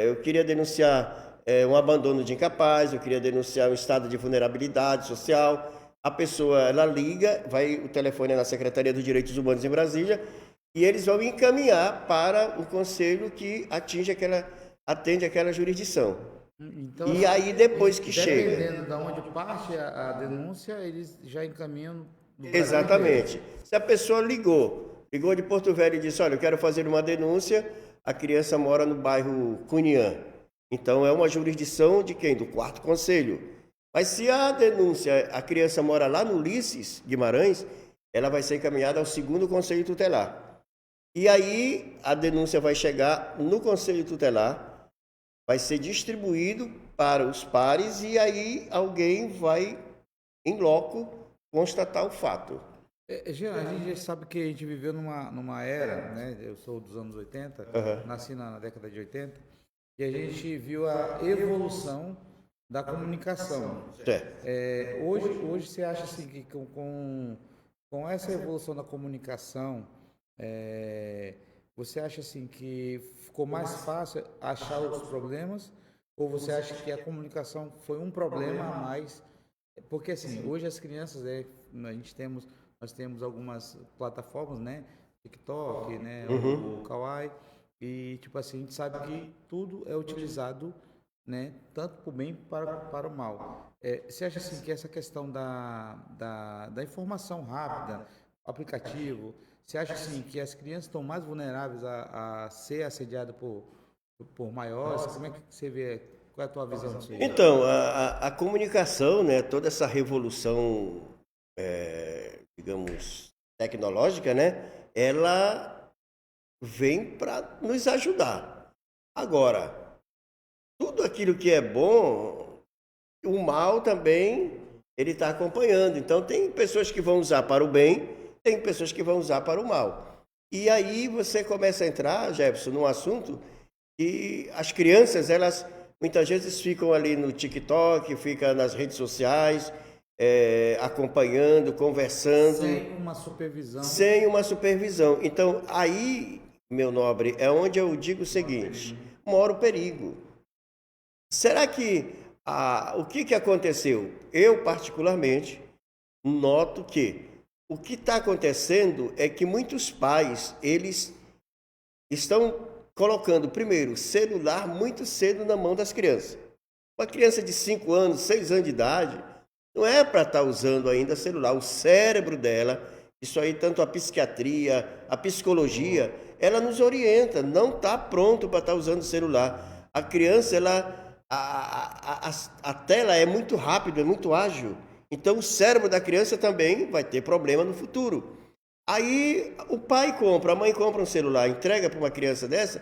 Eu queria denunciar um abandono de incapaz, eu queria denunciar um estado de vulnerabilidade social. A pessoa, ela liga, o telefone é na Secretaria dos Direitos Humanos em Brasília, e eles vão encaminhar para o conselho que atende aquela jurisdição. Então, e aí, depois que chega... Dependendo de onde parte a denúncia, eles já encaminham... Exatamente. Se a pessoa ligou de Porto Velho e disse, olha, eu quero fazer uma denúncia, a criança mora no bairro Cunhã. Então, é uma jurisdição de quem? Do 4º Conselho. Mas se a criança mora lá no Ulisses Guimarães, ela vai ser encaminhada ao 2º Conselho Tutelar. E aí, a denúncia vai chegar no Conselho Tutelar, vai ser distribuído para os pares e aí alguém vai, em loco, constatar o fato. Jean, a gente sabe que a gente viveu numa era, né? Eu sou dos anos 80, nasci na década de 80, e a gente viu a evolução da comunicação. Hoje você acha assim que com essa evolução da comunicação, você acha assim que ficou mais fácil achar os problemas, ou você acha que a comunicação foi um problema a mais? Porque assim, hoje as crianças, nós temos algumas plataformas, né? TikTok, né? O Kawaii, e tipo assim, a gente sabe que tudo é utilizado, né? Tanto para o bem para o mal. Você acha assim que essa questão da informação rápida, aplicativo, você acha assim que as crianças estão mais vulneráveis a ser assediadas por maiores? Como é que você vê? Qual é a tua visão disso aí? Então, a comunicação, né, toda essa revolução, digamos, tecnológica, né, ela vem para nos ajudar. Agora, tudo aquilo que é bom, o mal também, ele está acompanhando. Então, tem pessoas que vão usar para o bem, tem pessoas que vão usar para o mal. E aí você começa a entrar, Jefferson, num assunto que as crianças, elas muitas vezes ficam ali no TikTok, ficam nas redes sociais, acompanhando, conversando. Sem uma supervisão. Sem uma supervisão. Então, aí, meu nobre, é onde eu digo o seguinte, mora o perigo. Será que o que aconteceu? Eu, particularmente, noto que o que está acontecendo é que muitos pais, eles estão colocando, primeiro, celular muito cedo na mão das crianças. Uma criança de 5 anos, 6 anos de idade, não é para estar usando ainda celular. O cérebro dela, isso aí, tanto a psiquiatria, a psicologia, ela nos orienta, não está pronto para estar usando celular. A criança, a tela é muito rápida, é muito ágil. Então, o cérebro da criança também vai ter problema no futuro. Aí, o pai compra, a mãe compra um celular, entrega para uma criança dessa,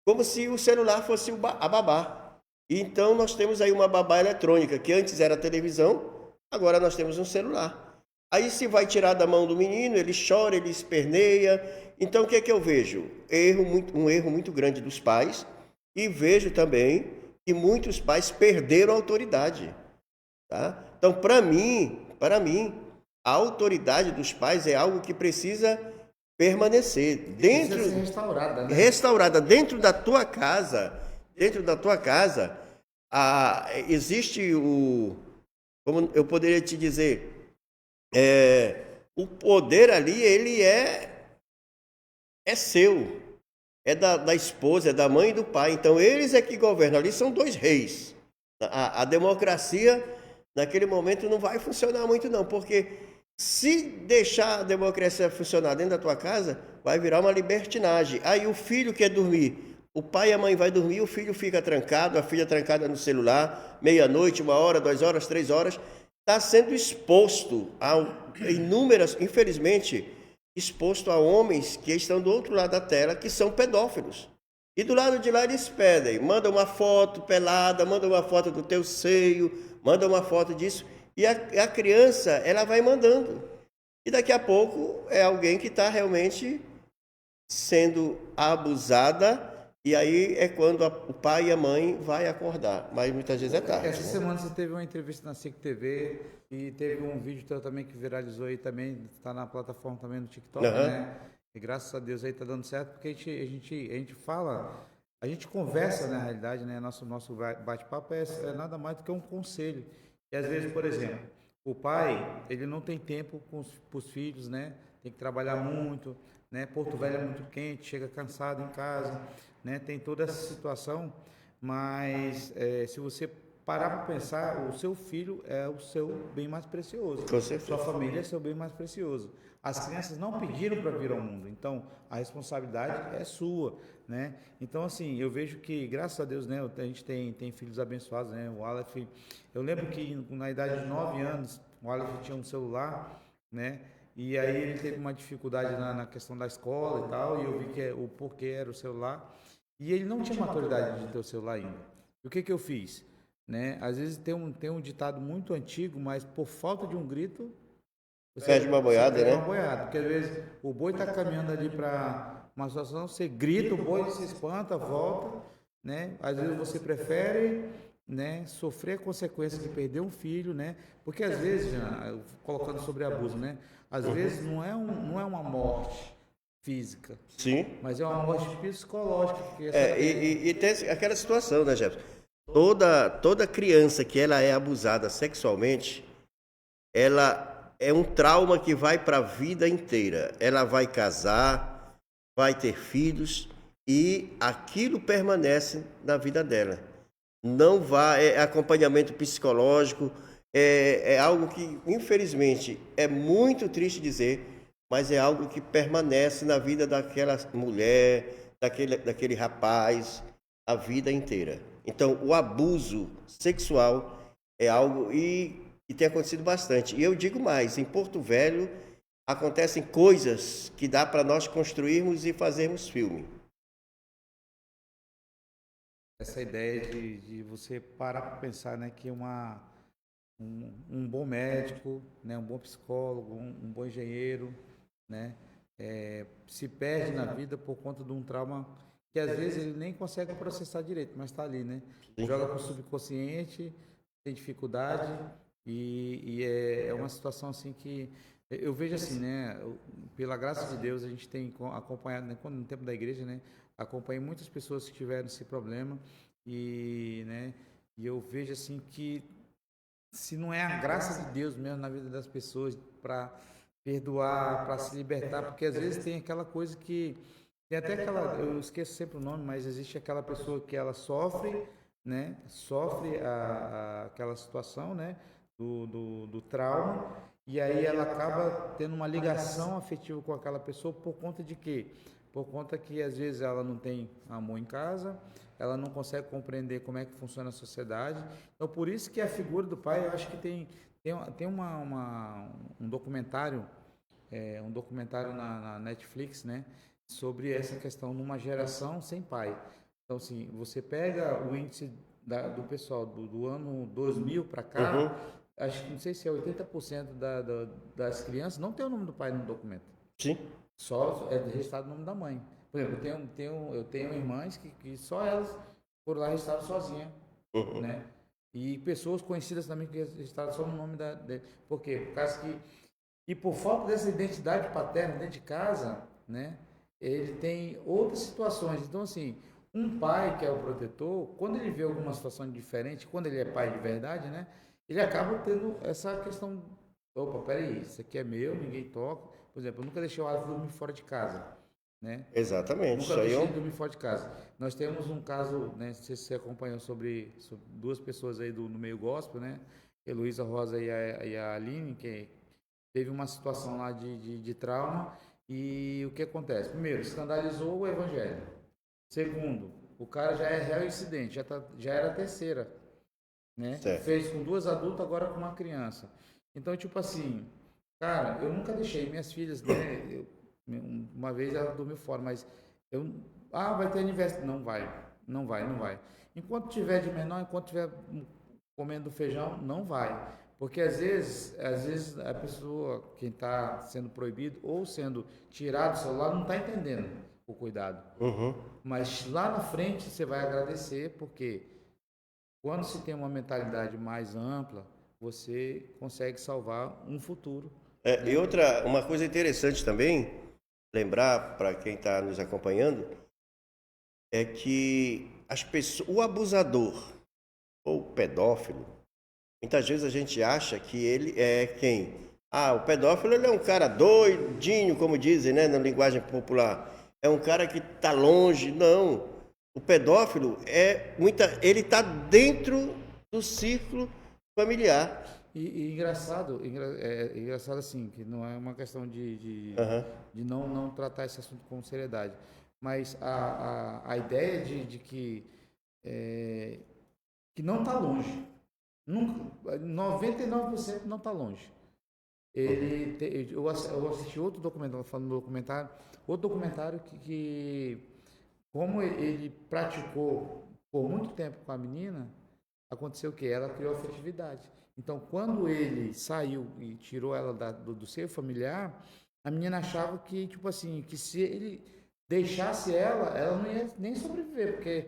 como se o celular fosse a babá. E então, nós temos aí uma babá eletrônica, que antes era televisão, agora nós temos um celular. Aí, se vai tirar da mão do menino, ele chora, ele esperneia. Então, o que é que eu vejo? Um erro muito grande dos pais, e vejo também que muitos pais perderam a autoridade. Tá? Então, para mim, a autoridade dos pais é algo que precisa permanecer dentro, precisa ser restaurada, né? Restaurada dentro da tua casa. Dentro da tua casa, existe como eu poderia te dizer, o poder ali, ele é seu, é da esposa, é da mãe e do pai. Então, eles é que governam. Ali são 2 reis. A democracia, naquele momento, não vai funcionar muito, não, porque se deixar a democracia funcionar dentro da tua casa, vai virar uma libertinagem. Aí o filho quer dormir, o pai e a mãe vai dormir, o filho fica trancado, a filha trancada no celular, meia-noite, 1 hora, 2 horas, 3 horas. está sendo exposto a inúmeras, infelizmente, exposto a homens que estão do outro lado da tela, que são pedófilos. E do lado de lá eles pedem, manda uma foto pelada, manda uma foto do teu seio, manda uma foto disso. E a criança, ela vai mandando. E daqui a pouco é alguém que está realmente sendo abusada, e aí é quando o pai e a mãe vai acordar, mas muitas vezes é tarde. Essa semana você teve uma entrevista na SIC TV e teve um vídeo teu também que viralizou aí também, está na plataforma também no TikTok, né? E graças a Deus aí tá dando certo, porque a gente fala, a gente conversa na realidade, né? Nosso bate-papo é nada mais do que um conselho. E às vezes, por exemplo, o pai, ele não tem tempo com os filhos, né? Tem que trabalhar muito, né? Porto Velho é muito quente, chega cansado em casa, né? Tem toda essa situação, mas se você parar para pensar, o seu filho é o seu bem mais precioso. Com certeza. Sua família é seu bem mais precioso. As crianças não pediram para vir ao mundo, então a responsabilidade é sua, né? Então assim, eu vejo que graças a Deus, né, a gente tem filhos abençoados, né? O Aleph, eu lembro que na idade de 9 anos, o Aleph tinha um celular, né? E aí ele teve uma dificuldade na questão da escola e tal, e eu vi que o porquê era o celular, e ele não tinha maturidade de ter o celular ainda. E o que que eu fiz? Né? Às vezes tem um ditado muito antigo, mas por falta de um grito, Perde uma boiada, perde né? uma boiada. Porque às vezes o boi está caminhando ali para uma situação, você grita, o boi se espanta, volta, né? Às vezes você prefere, né, sofrer a consequência de perder um filho, né? Porque às vezes, já, colocando sobre abuso, né? Às vezes não é uma morte física, Sim. mas é uma morte psicológica. Que E tem aquela situação, né, Jefferson? Toda criança que ela é abusada sexualmente, ela é um trauma que vai para a vida inteira. Ela vai casar, vai ter filhos e aquilo permanece na vida dela. Não vai, é acompanhamento psicológico, é algo que, infelizmente, é muito triste dizer, mas é algo que permanece na vida daquela mulher, daquele rapaz, a vida inteira. Então, o abuso sexual é algo e tem acontecido bastante. E eu digo mais, em Porto Velho acontecem coisas que dá para nós construirmos e fazermos filme. Essa ideia de você parar para pensar, né, que um bom médico, né, um bom psicólogo, um bom engenheiro, né, se perde na vida por conta de um trauma que às vezes ele nem consegue processar direito, mas está ali, né? Joga para o subconsciente, tem dificuldade é uma situação assim que eu vejo assim, né? Pela graça de Deus a gente tem acompanhado, né, no tempo da igreja, né? Acompanhei muitas pessoas que tiveram esse problema né? E eu vejo assim que se não é a graça de Deus mesmo na vida das pessoas para perdoar, para se libertar, porque às vezes tem aquela coisa que tem até aquela, eu esqueço sempre o nome, mas existe aquela pessoa que ela sofre, né? Sofre aquela situação, né? Do trauma, e aí ela acaba tendo uma ligação afetiva com aquela pessoa por conta de quê? Por conta que às vezes ela não tem amor em casa, ela não consegue compreender como é que funciona a sociedade. Então, por isso que a figura do pai, eu acho que tem um documentário, um documentário na Netflix, né, sobre essa questão numa geração sem pai. Então, assim, você pega o índice do pessoal do ano 2000 para cá, acho que não sei se é 80% das crianças não tem o nome do pai no documento. Sim. Só é registrado o nome da mãe. Por exemplo, eu tenho irmãs que só elas foram lá registradas sozinhas, né? E pessoas conhecidas também que registraram só no nome dele. Por quê? Por causa que... E por falta dessa identidade paterna dentro de casa, né? Ele tem outras situações. Então, assim, um pai que é o protetor, quando ele vê alguma situação diferente, quando ele é pai de verdade, né? Ele acaba tendo essa questão... Opa, peraí, isso aqui é meu, ninguém toca. Por exemplo, eu nunca deixei o Alex dormir fora de casa, né? Exatamente. Nunca deixei ele dormir fora de casa. Nós temos um caso, né? Não sei se você acompanhou sobre duas pessoas aí no meio gospel, né? Heloísa Rosa e a Aline, que teve uma situação lá de trauma. E o que acontece? Primeiro, escandalizou o evangelho. Segundo, o cara já é réu incidente, já era a terceira. né? Certo. Fez com 2 adultas, agora com uma criança. Então, tipo assim, cara, eu nunca deixei minhas filhas, né? Uma vez ela dormiu fora, mas eu, vai ter aniversário. Não vai, não vai, não vai. Enquanto tiver de menor, enquanto tiver comendo feijão, não vai. Porque às vezes a pessoa, quem está sendo proibido ou sendo tirado do celular, não está entendendo o cuidado. Uhum. Mas lá na frente você vai agradecer, porque quando se tem uma mentalidade mais ampla, você consegue salvar um futuro. E uma coisa interessante também, lembrar para quem está nos acompanhando, é que o abusador ou o pedófilo, muitas vezes a gente acha que ele é quem? O pedófilo ele é um cara doidinho, como dizem, né, na linguagem popular. É um cara que está longe. Não. O pedófilo ele está dentro do círculo familiar. E engraçado assim, que não é uma questão de não tratar esse assunto com seriedade, mas a ideia de que não está longe, nunca, 99% não está longe. Eu assisti outro documentário, falando do documentário, outro documentário que como ele praticou por muito tempo com a menina, aconteceu o quê? Ela criou afetividade. Então, quando ele saiu e tirou ela do seio familiar, a menina achava que, tipo assim, que se ele deixasse ela não ia nem sobreviver, porque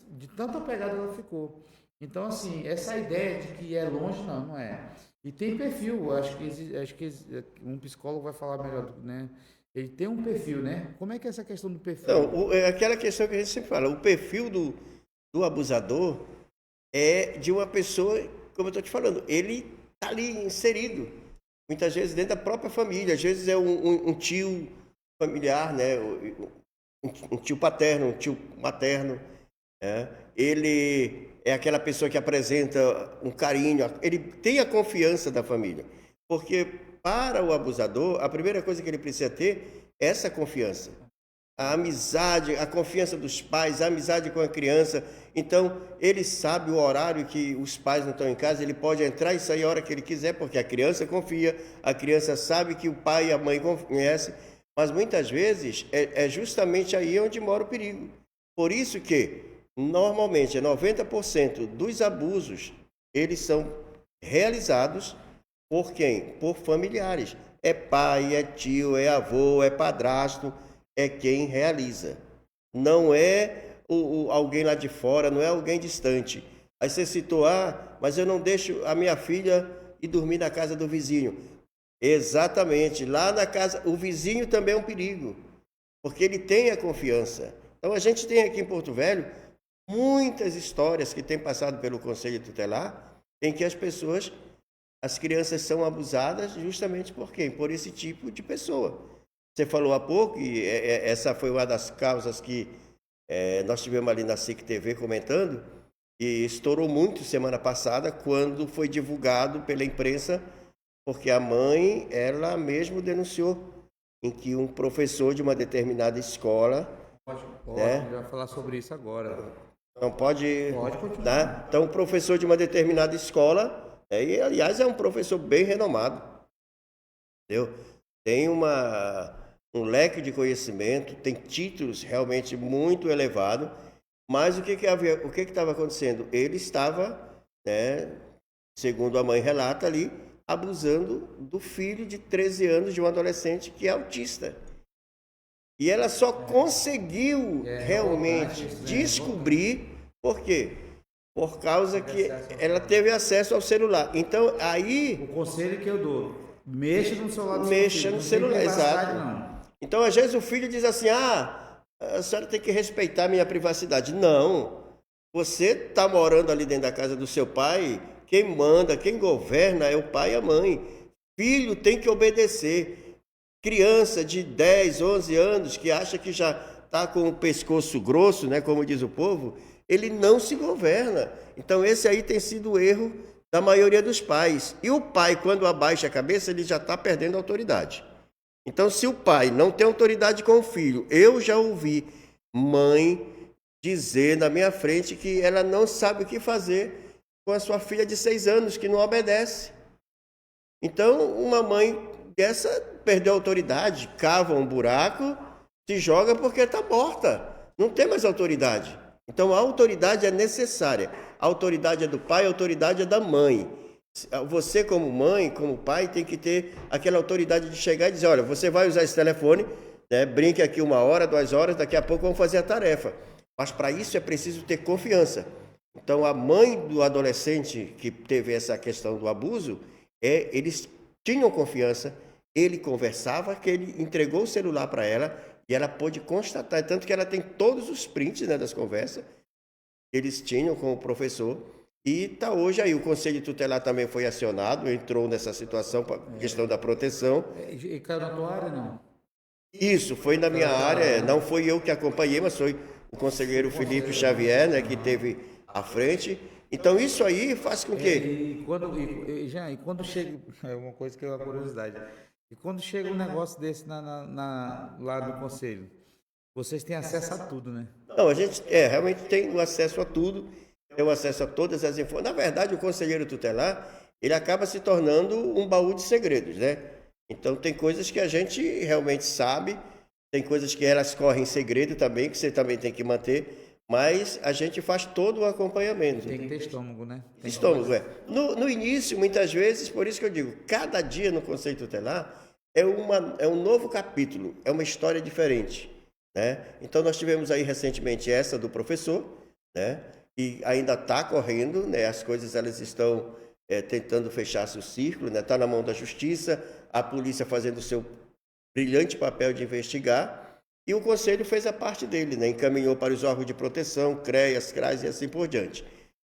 de tanta pegada ela ficou. Então, assim, essa ideia de que é longe, não é. E tem perfil, acho que um psicólogo vai falar melhor, né? Ele tem um perfil, né? Como é que é essa questão do perfil? Então, é aquela questão que a gente sempre fala, o perfil do abusador é de uma pessoa, como eu estou te falando, ele está ali inserido, muitas vezes dentro da própria família, às vezes é um tio familiar, né? Um tio paterno, um tio materno, né? Ele é aquela pessoa que apresenta um carinho, ele tem a confiança da família, porque para o abusador, a primeira coisa que ele precisa ter é essa confiança. A amizade, a confiança dos pais, a amizade com a criança. Então, ele sabe o horário que os pais não estão em casa, ele pode entrar e sair a hora que ele quiser, porque a criança confia, a criança sabe que o pai e a mãe conhecem, mas muitas vezes é justamente aí onde mora o perigo. Por isso que, normalmente, 90% dos abusos, eles são realizados por quem? Por familiares. É pai, é tio, é avô, é padrasto, é quem realiza. Não é alguém lá de fora, não é alguém distante. Aí você citou, mas eu não deixo a minha filha ir dormir na casa do vizinho. Exatamente, lá na casa, o vizinho também é um perigo, porque ele tem a confiança. Então a gente tem aqui em Porto Velho muitas histórias que têm passado pelo Conselho Tutelar, em que as crianças são abusadas justamente por quem? Por esse tipo de pessoa. Você falou há pouco, e essa foi uma das causas que nós tivemos ali na SIC TV comentando, e estourou muito semana passada, quando foi divulgado pela imprensa, porque a mãe, ela mesmo denunciou, em que um professor de uma determinada escola... Pode, já falar sobre isso agora. Não pode... Pode continuar. Né? Então, um professor de uma determinada escola... E, aliás, é um professor bem renomado, entendeu? Tem um leque de conhecimento, tem títulos realmente muito elevados, mas o que estava acontecendo? Ele estava, né, segundo a mãe relata ali, abusando do filho de 13 anos de um adolescente que é autista. E ela só conseguiu realmente descobrir, por quê? Por causa que ela teve acesso ao celular. Então, aí... O conselho que eu dou, mexa no celular do Mexa seu filho, no celular, exato. não. Então, às vezes o filho diz assim, a senhora tem que respeitar a minha privacidade. Não. Você está morando ali dentro da casa do seu pai, quem manda, quem governa é o pai e a mãe. Filho tem que obedecer. Criança de 10, 11 anos que acha que já está com o pescoço grosso, né, como diz o povo, ele não se governa. Então esse aí tem sido o erro da maioria dos pais. E o pai, quando abaixa a cabeça, ele já está perdendo a autoridade. Então, se o pai não tem autoridade com o filho, eu já ouvi mãe dizer na minha frente que ela não sabe o que fazer com a sua filha de 6 anos, que não obedece. Então, uma mãe dessa perdeu a autoridade, cava um buraco, se joga porque está morta. Não tem mais autoridade. Então, a autoridade é necessária. A autoridade é do pai, a autoridade é da mãe. Você, como mãe, como pai, tem que ter aquela autoridade de chegar e dizer, olha, você vai usar esse telefone, né, brinque aqui 1 hora, 2 horas, daqui a pouco vamos fazer a tarefa. Mas para isso é preciso ter confiança. Então, a mãe do adolescente que teve essa questão do abuso, eles tinham confiança, ele conversava, que ele entregou o celular para ela e ela pôde constatar, tanto que ela tem todos os prints, né, das conversas que eles tinham com o professor. E está hoje aí, o Conselho Tutelar também foi acionado, entrou nessa situação, para questão da proteção. E caiu na tua área, não? Isso, foi na minha área, não foi eu que acompanhei, mas foi o conselheiro Felipe Xavier, né, que teve à frente. Então, isso aí faz com que... E quando chega... É uma coisa que é uma curiosidade. E quando chega um negócio desse lá do conselho, vocês têm acesso a tudo, né? Não, a gente realmente tem o acesso a tudo, tem o acesso a todas as informações. Na verdade, o conselheiro tutelar, ele acaba se tornando um baú de segredos, né? Então, tem coisas que a gente realmente sabe, tem coisas que elas correm em segredo também, que você também tem que manter, mas a gente faz todo o acompanhamento. Tem que ter estômago, né? Estômago, No início, muitas vezes, por isso que eu digo, cada dia no Conselho Tutelar é um novo capítulo, é uma história diferente, né? Então, nós tivemos aí recentemente essa do professor, né? E ainda está correndo, né? As coisas elas estão tentando fechar seu círculo, né? Está na mão da justiça, a polícia fazendo o seu brilhante papel de investigar, e o Conselho fez a parte dele, né? Encaminhou para os órgãos de proteção, CREAS, CRAS e assim por diante.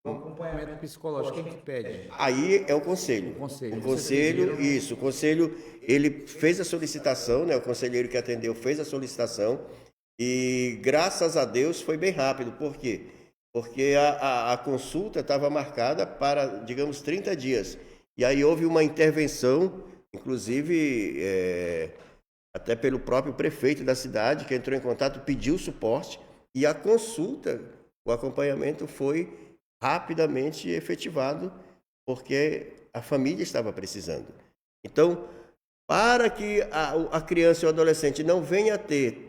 O acompanhamento psicológico, quem que pede? Aí é o Conselho. O Conselho, isso. O Conselho, ele fez a solicitação, né? O conselheiro que atendeu fez a solicitação e, graças a Deus, foi bem rápido. Por quê? Porque a consulta estava marcada para, digamos, 30 dias. E aí houve uma intervenção, inclusive, até pelo próprio prefeito da cidade, que entrou em contato, pediu suporte, e a consulta, o acompanhamento foi rapidamente efetivado, porque a família estava precisando. Então, para que a criança ou adolescente não venha a ter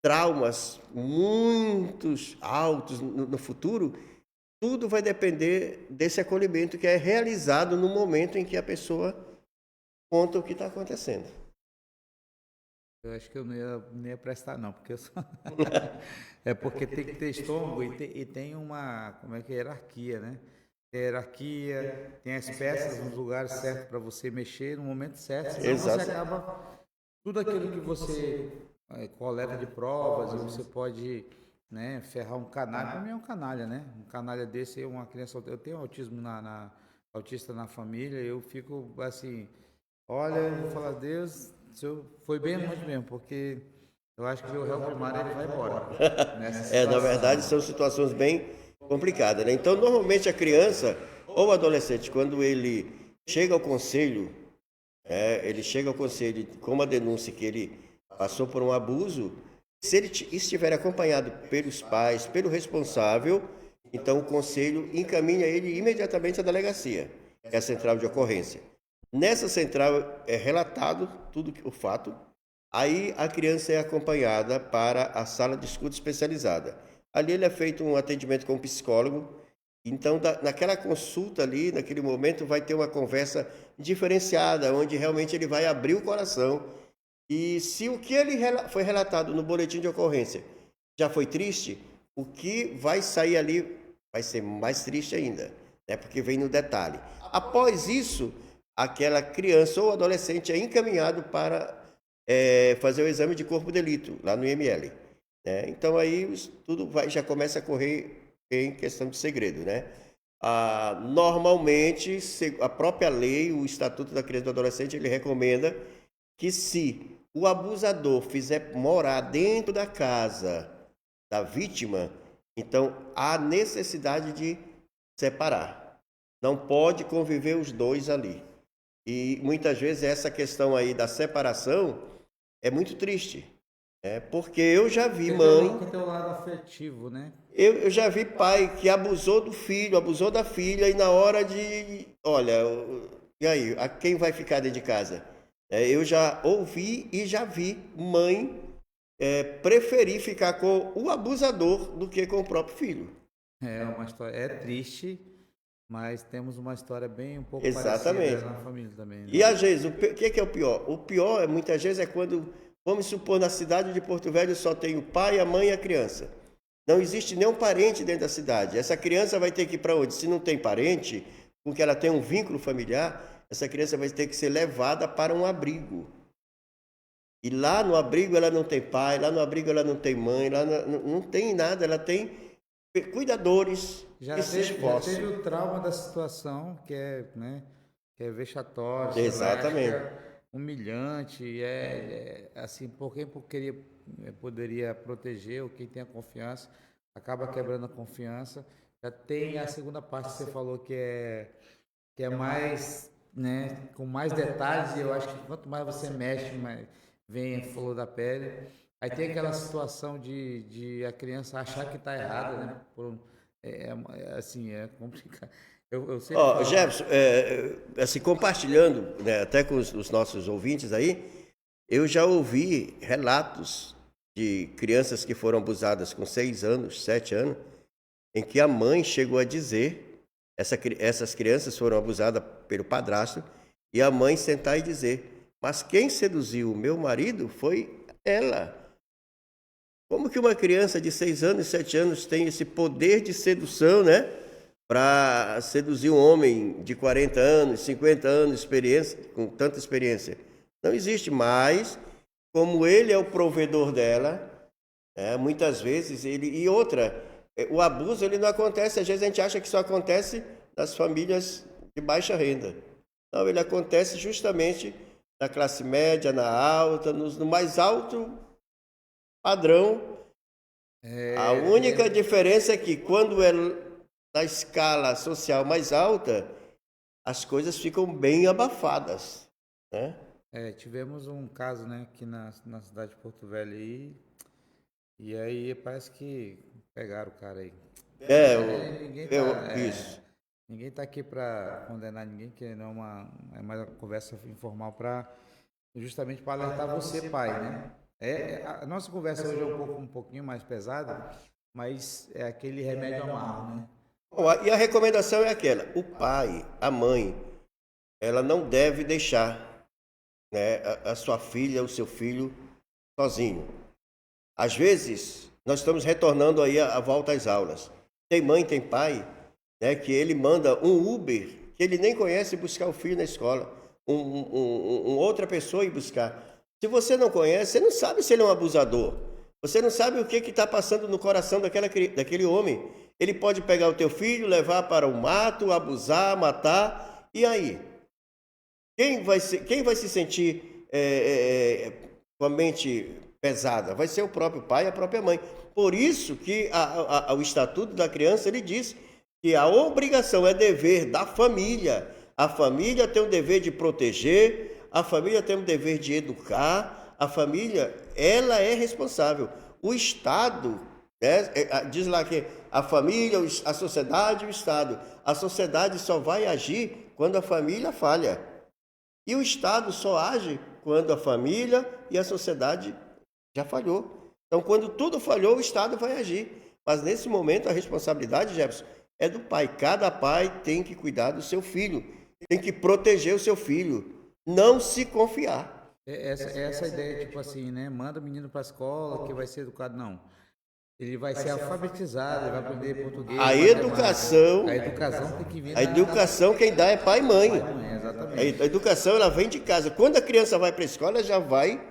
traumas muito altos no futuro, tudo vai depender desse acolhimento que é realizado no momento em que a pessoa conta o que está acontecendo. Eu acho que eu não ia prestar, não, porque eu só... É porque tem que ter estômago e tem uma, como é que é, hierarquia, né? Tem hierarquia, tem as peças nos lugares certos para você mexer no momento certo, senão Exato. você acaba... Tudo aquilo que você coleta de provas, e você pode, né, ferrar um canalha. Para mim é um canalha, né? Um canalha desse, uma criança... Eu tenho autismo autista na família, eu fico assim... Olha, eu vou falar, Deus... Foi bem longe mesmo, porque eu acho que o réu primário ele vai embora. Na verdade, são situações bem complicadas, né? Então, normalmente a criança ou o adolescente, quando ele chega ao conselho, ele chega ao conselho com uma denúncia que ele passou por um abuso, se ele estiver acompanhado pelos pais, pelo responsável, então o conselho encaminha ele imediatamente à delegacia, que é a central de ocorrência. Nessa central é relatado tudo o fato, aí a criança é acompanhada para a sala de escuta especializada. Ali ele é feito um atendimento com o psicólogo, então naquela consulta ali, naquele momento, vai ter uma conversa diferenciada, onde realmente ele vai abrir o coração, e se o que ele foi relatado no boletim de ocorrência já foi triste, o que vai sair ali vai ser mais triste ainda, né? Porque vem no detalhe. Após isso, aquela criança ou adolescente é encaminhado para fazer o exame de corpo de delito, lá no IML. Né? Então, aí tudo já começa a correr em questão de segredo. Né? Normalmente, a própria lei, o Estatuto da Criança e do Adolescente, ele recomenda que se o abusador fizer morar dentro da casa da vítima, então há necessidade de separar. Não pode conviver os dois ali. E muitas vezes essa questão aí da separação é muito triste, Porque eu já vi Tem mãe, que ter o lado afetivo, né? eu já vi pai que abusou do filho, abusou da filha, e na hora de, olha, e aí, a quem vai ficar dentro de casa? Eu já ouvi e já vi mãe preferir ficar com o abusador do que com o próprio filho. É uma história, é triste, mas temos uma história bem um pouco Exatamente. parecida na família também, E né? às vezes, o que é o pior? O pior, muitas vezes, é quando, vamos supor, na cidade de Porto Velho só tem o pai, a mãe e a criança. Não existe nenhum parente dentro da cidade. Essa criança vai ter que ir para onde? Se não tem parente, com que ela tem um vínculo familiar, essa criança vai ter que ser levada para um abrigo. E lá no abrigo ela não tem pai, lá no abrigo ela não tem mãe, lá não tem nada, ela tem cuidadores que se Já esforçam. teve o trauma da situação, que é, né, que é vexatório, sei lá, acho que Exatamente. é humilhante, assim, por quem poderia proteger, ou quem tem a confiança, acaba quebrando a confiança. Já tem a segunda parte que você falou que é mais, né, com mais detalhes, e eu acho que quanto mais você mexe, mais vem a flor da pele. Aí tem aquela situação de a criança achar que está errada, né? Assim, é complicado. Eu sempre Ó, falo. Jefferson, assim, compartilhando, né, até com os nossos ouvintes aí, eu já ouvi relatos de crianças que foram abusadas com 6 anos, 7 anos, em que a mãe chegou a dizer, essas crianças foram abusadas pelo padrasto, e a mãe sentar e dizer, mas quem seduziu o meu marido foi ela. Como que uma criança de 6 anos, 7 anos tem esse poder de sedução, né? Para seduzir um homem de 40 anos, 50 anos, experiência, com tanta experiência. Não existe mais. Como ele é o provedor dela, muitas vezes ele. E outra, o abuso ele não acontece, às vezes a gente acha que só acontece nas famílias de baixa renda. Não, ele acontece justamente na classe média, na alta, no mais alto padrão. A única diferença é que quando é na escala social mais alta, as coisas ficam bem abafadas, né? Tivemos um caso, né, aqui na cidade de Porto Velho aí, e aí parece que pegaram o cara aí. Ninguém tá, Isso. ninguém tá aqui para condenar ninguém, que não é mais uma conversa informal justamente para alertar você, pai, né? A nossa conversa hoje é um pouquinho mais pesada, mas é aquele remédio amargo, né? Bom, e a recomendação é aquela: o pai, a mãe, ela não deve deixar, né, a sua filha, o seu filho sozinho. Às vezes, nós estamos retornando aí a volta às aulas. Tem mãe, tem pai, né, que ele manda um Uber, que ele nem conhece, buscar o filho na escola. Outra pessoa ir buscar. Se você não conhece, você não sabe se ele é um abusador. Você não sabe o que está passando no coração daquele homem. Ele pode pegar o teu filho, levar para o mato, abusar, matar. E aí? Quem vai se sentir com a mente pesada? Vai ser o próprio pai e a própria mãe. Por isso que o Estatuto da Criança ele diz que a obrigação é dever da família. A família tem o dever de proteger, a família tem o dever de educar, a família ela é responsável. O Estado, né, diz lá que a família, a sociedade e o Estado. A sociedade só vai agir quando a família falha. E o Estado só age quando a família e a sociedade já falhou. Então, quando tudo falhou, o Estado vai agir. Mas nesse momento, a responsabilidade, Jefferson, é do pai. Cada pai tem que cuidar do seu filho, tem que proteger o seu filho, não se confiar. Essa ideia, tipo assim, né? Manda o menino para a escola que vai ser educado. Não. Ele vai ser alfabetizado, ele vai aprender português. A educação tem que vir a educação quem dá é pai e mãe. Exatamente. A educação ela vem de casa. Quando a criança vai para a escola, ela já vai,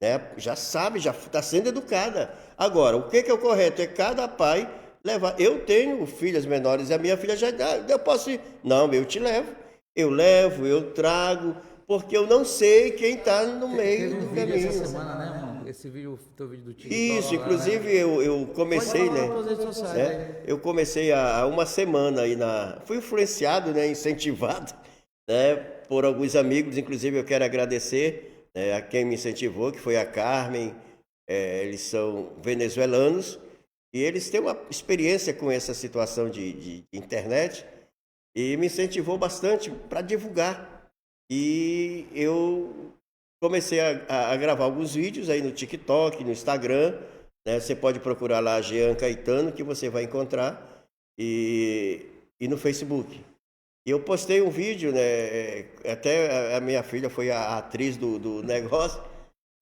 né, já sabe, já está sendo educada. Agora, o que é o correto? É cada pai levar. Eu tenho filhas menores e a minha filha já dá. Eu posso ir? Não, eu te levo. Eu levo, eu trago, porque eu não sei quem está no meio do caminho. Essa semana, né, irmão? Esse vídeo, teu vídeo do TikTok. Isso, inclusive eu comecei, né? Eu comecei há uma semana aí fui influenciado, né, incentivado, né, por alguns amigos, inclusive eu quero agradecer, né, a quem me incentivou, que foi a Carmen, eles são venezuelanos e eles têm uma experiência com essa situação de internet e me incentivou bastante para divulgar. E eu comecei a gravar alguns vídeos aí no TikTok, no Instagram, né? Você pode procurar lá Jean Caetano, que você vai encontrar, e no Facebook. E eu postei um vídeo, né? Até a minha filha foi a atriz do negócio,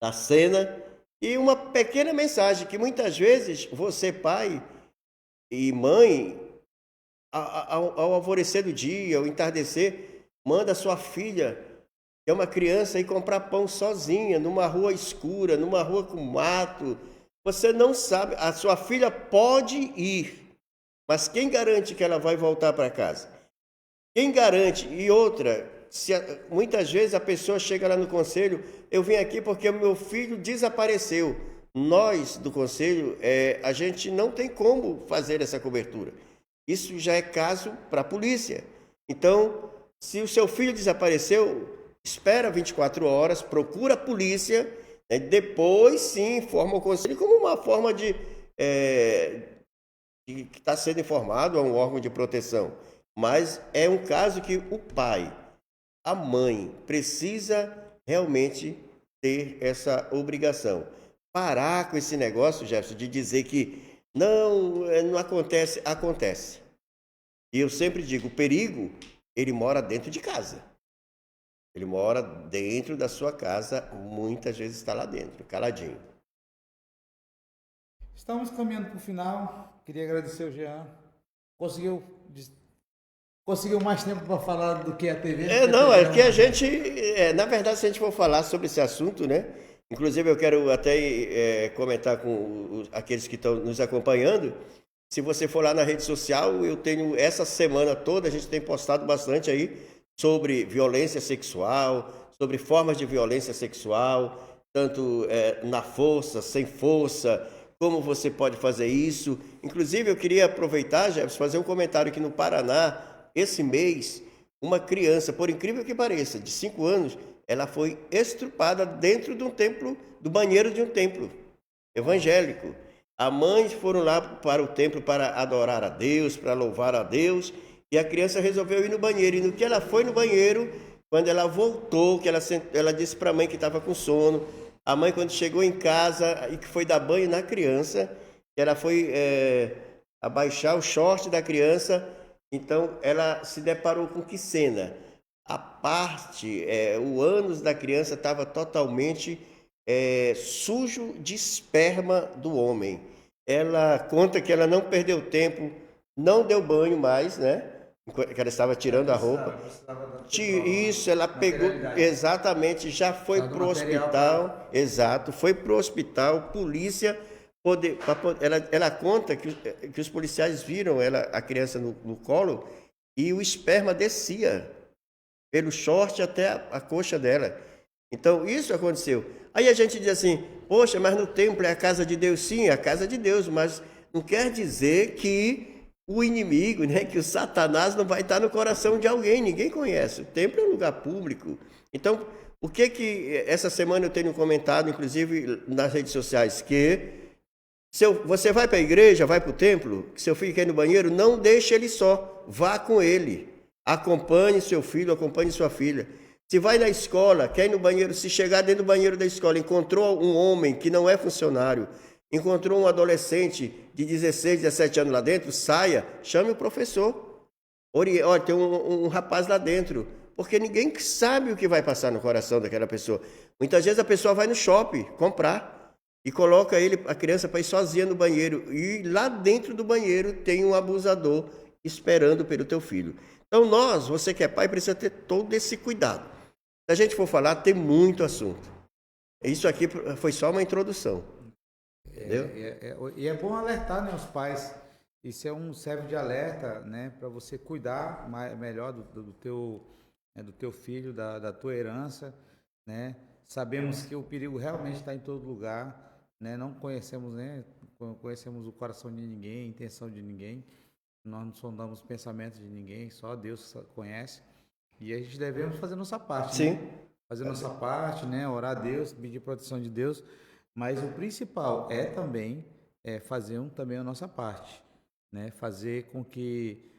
da cena, e uma pequena mensagem que muitas vezes você, pai e mãe, ao alvorecer do dia, ao entardecer, manda sua filha, que é uma criança, ir comprar pão sozinha, numa rua escura, numa rua com mato. Você não sabe, a sua filha pode ir, mas quem garante que ela vai voltar para casa? Quem garante? E outra, muitas vezes a pessoa chega lá no conselho, eu vim aqui porque o meu filho desapareceu. Nós, do conselho, a gente não tem como fazer essa cobertura. Isso já é caso para a polícia. Então, se o seu filho desapareceu, espera 24 horas, procura a polícia, né, depois sim informa o conselho como uma forma de que está sendo informado a um órgão de proteção. Mas é um caso que o pai, a mãe, precisa realmente ter essa obrigação. Parar com esse negócio, Jefferson, de dizer que não acontece, acontece. E eu sempre digo, o perigo, ele mora dentro de casa. Ele mora dentro da sua casa, muitas vezes está lá dentro, caladinho. Estamos caminhando para o final. Queria agradecer o Jean. Conseguiu mais tempo para falar do que a TV? É que a gente, na verdade, se a gente for falar sobre esse assunto, né? Inclusive eu quero até comentar com aqueles que estão nos acompanhando. Se você for lá na rede social, eu tenho essa semana toda, a gente tem postado bastante aí sobre violência sexual, sobre formas de violência sexual, tanto na força, sem força, como você pode fazer isso. Inclusive eu queria aproveitar, Jefferson, fazer um comentário que no Paraná, esse mês, uma criança, por incrível que pareça, de 5 anos, ela foi estrupada dentro de um templo, do banheiro de um templo evangélico. A mãe foram lá para o templo para adorar a Deus, para louvar a Deus, e a criança resolveu ir no banheiro. E no que ela foi no banheiro, quando ela voltou, que ela disse para a mãe que estava com sono, a mãe, quando chegou em casa e que foi dar banho na criança, ela foi abaixar o short da criança, então ela se deparou com que cena? A parte, o ânus da criança estava totalmente sujo de esperma do homem. Ela conta que ela não perdeu tempo, não deu banho mais, né? Que ela estava tirando a roupa. Isso, ela pegou, exatamente, já foi para o hospital, exato, foi para o hospital, polícia, ela conta que os policiais viram a criança no colo e o esperma descia pelo short até a coxa dela. Então, isso aconteceu. Aí a gente diz assim, poxa, mas no templo é a casa de Deus. Sim, é a casa de Deus, mas não quer dizer que o inimigo, né, que o Satanás não vai estar no coração de alguém, ninguém conhece. O templo é um lugar público. Então, o que essa semana eu tenho comentado, inclusive nas redes sociais, que você vai para a igreja, vai para o templo, que seu filho quer ir no banheiro, não deixe ele só, vá com ele. Acompanhe seu filho, acompanhe sua filha. Se vai na escola, quer ir no banheiro, se chegar dentro do banheiro da escola, encontrou um homem que não é funcionário, encontrou um adolescente de 16, 17 anos lá dentro, saia, chame o professor. Olha, tem um rapaz lá dentro, porque ninguém sabe o que vai passar no coração daquela pessoa. Muitas vezes a pessoa vai no shopping comprar e coloca a criança para ir sozinha no banheiro, e lá dentro do banheiro tem um abusador esperando pelo teu filho. Então você que é pai, precisa ter todo esse cuidado. Se a gente for falar, tem muito assunto. Isso aqui foi só uma introdução. Entendeu? E é bom alertar, né, os pais. Isso serve de alerta, né, para você cuidar melhor do teu filho, da tua herança, né? Sabemos que o perigo realmente está em todo lugar, né? Não conhecemos, né? Conhecemos o coração de ninguém, a intenção de ninguém. Nós não sondamos os pensamentos de ninguém, só Deus conhece. E a gente devemos fazer nossa parte, sim, né? Fazer nossa parte, né? Orar a Deus, pedir proteção de Deus. mas o principal é também fazer também a nossa parte, né? Fazer com que,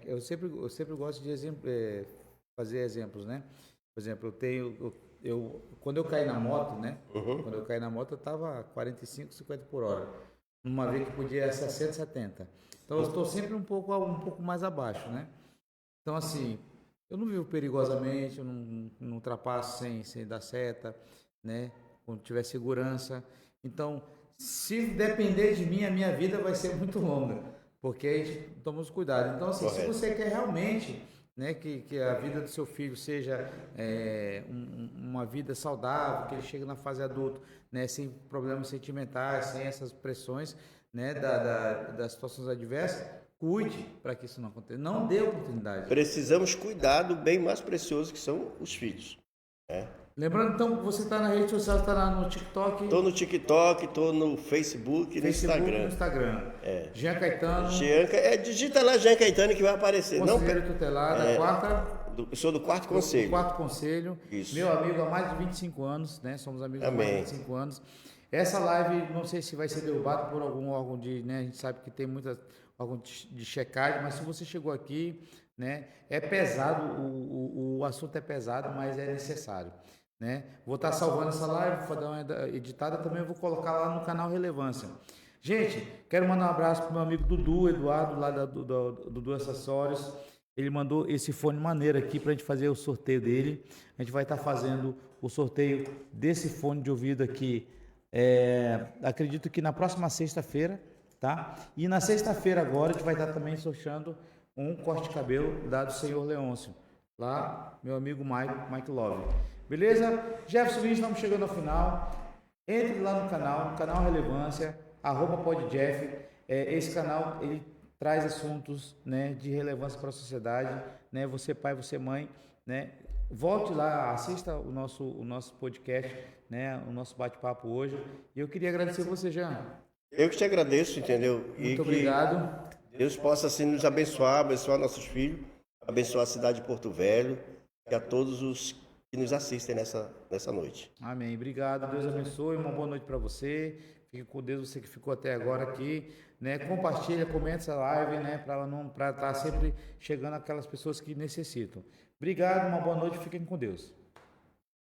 eu sempre gosto de fazer exemplos, né? Por exemplo, quando eu caí na moto, né? Quando eu caí na moto, eu estava 45, 50 por hora. Numa vez que podia ir a 60, 70. Então, eu estou sempre um pouco mais abaixo, né? Então, assim, eu não vivo perigosamente, eu não ultrapasso sem dar seta, né? Quando tiver segurança. Então, se depender de mim, a minha vida vai ser muito longa, porque a gente toma os cuidados. Então, assim, se você quer realmente, né, que a vida do seu filho seja uma vida saudável, que ele chegue na fase adulto, né, sem problemas sentimentais, sem essas pressões, né, das situações adversas, cuide para que isso não aconteça. Não dê oportunidade. Precisamos cuidar do bem mais precioso que são os filhos. Né? Lembrando, então, que você está na rede social, está lá no TikTok. Estou no TikTok, estou no Facebook e no Instagram. No Instagram. Jean Caetano. Digita lá Jean Caetano que vai aparecer. Conselheiro tutelar da quarta. Eu sou do quarto conselho. Do quarto conselho. Isso. Meu amigo há mais de 25 anos, né? Somos amigos Amém. há mais de 25 anos. Essa live, não sei se vai ser derrubado por algum órgão né? A gente sabe que tem muitas órgão de checagem, mas se você chegou aqui, né? É pesado, o assunto é pesado, mas é necessário. Né? Vou estar salvando essa live, vou dar uma editada também, vou colocar lá no canal Relevância. Gente, quero mandar um abraço para o meu amigo Dudu, Eduardo, lá do Dudu Acessórios. Ele mandou esse fone maneiro aqui para a gente fazer o sorteio dele. A gente vai estar fazendo o sorteio desse fone de ouvido aqui. Acredito que na próxima sexta-feira, tá? E na sexta-feira agora a gente vai estar também sorteando um corte de cabelo do senhor Leôncio. Lá, meu amigo Mike Love. Beleza? Jefferson Lins, estamos chegando ao final. Entre lá no canal Relevância, @podjeff. Esse canal, ele traz assuntos, né, de relevância para a sociedade, né? Você pai, você mãe, né? Volte lá, assista o nosso podcast, né? O nosso bate-papo hoje. E eu queria agradecer você, Jean. Eu que te agradeço, entendeu? Muito obrigado. Que Deus possa assim nos abençoar nossos filhos, abençoar a cidade de Porto Velho e a todos os que nos assistem nessa noite. Amém. Obrigado. Deus abençoe. Uma boa noite para você. Fique com Deus, você que ficou até agora aqui, né? Compartilha, comenta essa live, né? Para estar sempre chegando aquelas pessoas que necessitam. Obrigado. Uma boa noite. Fiquem com Deus.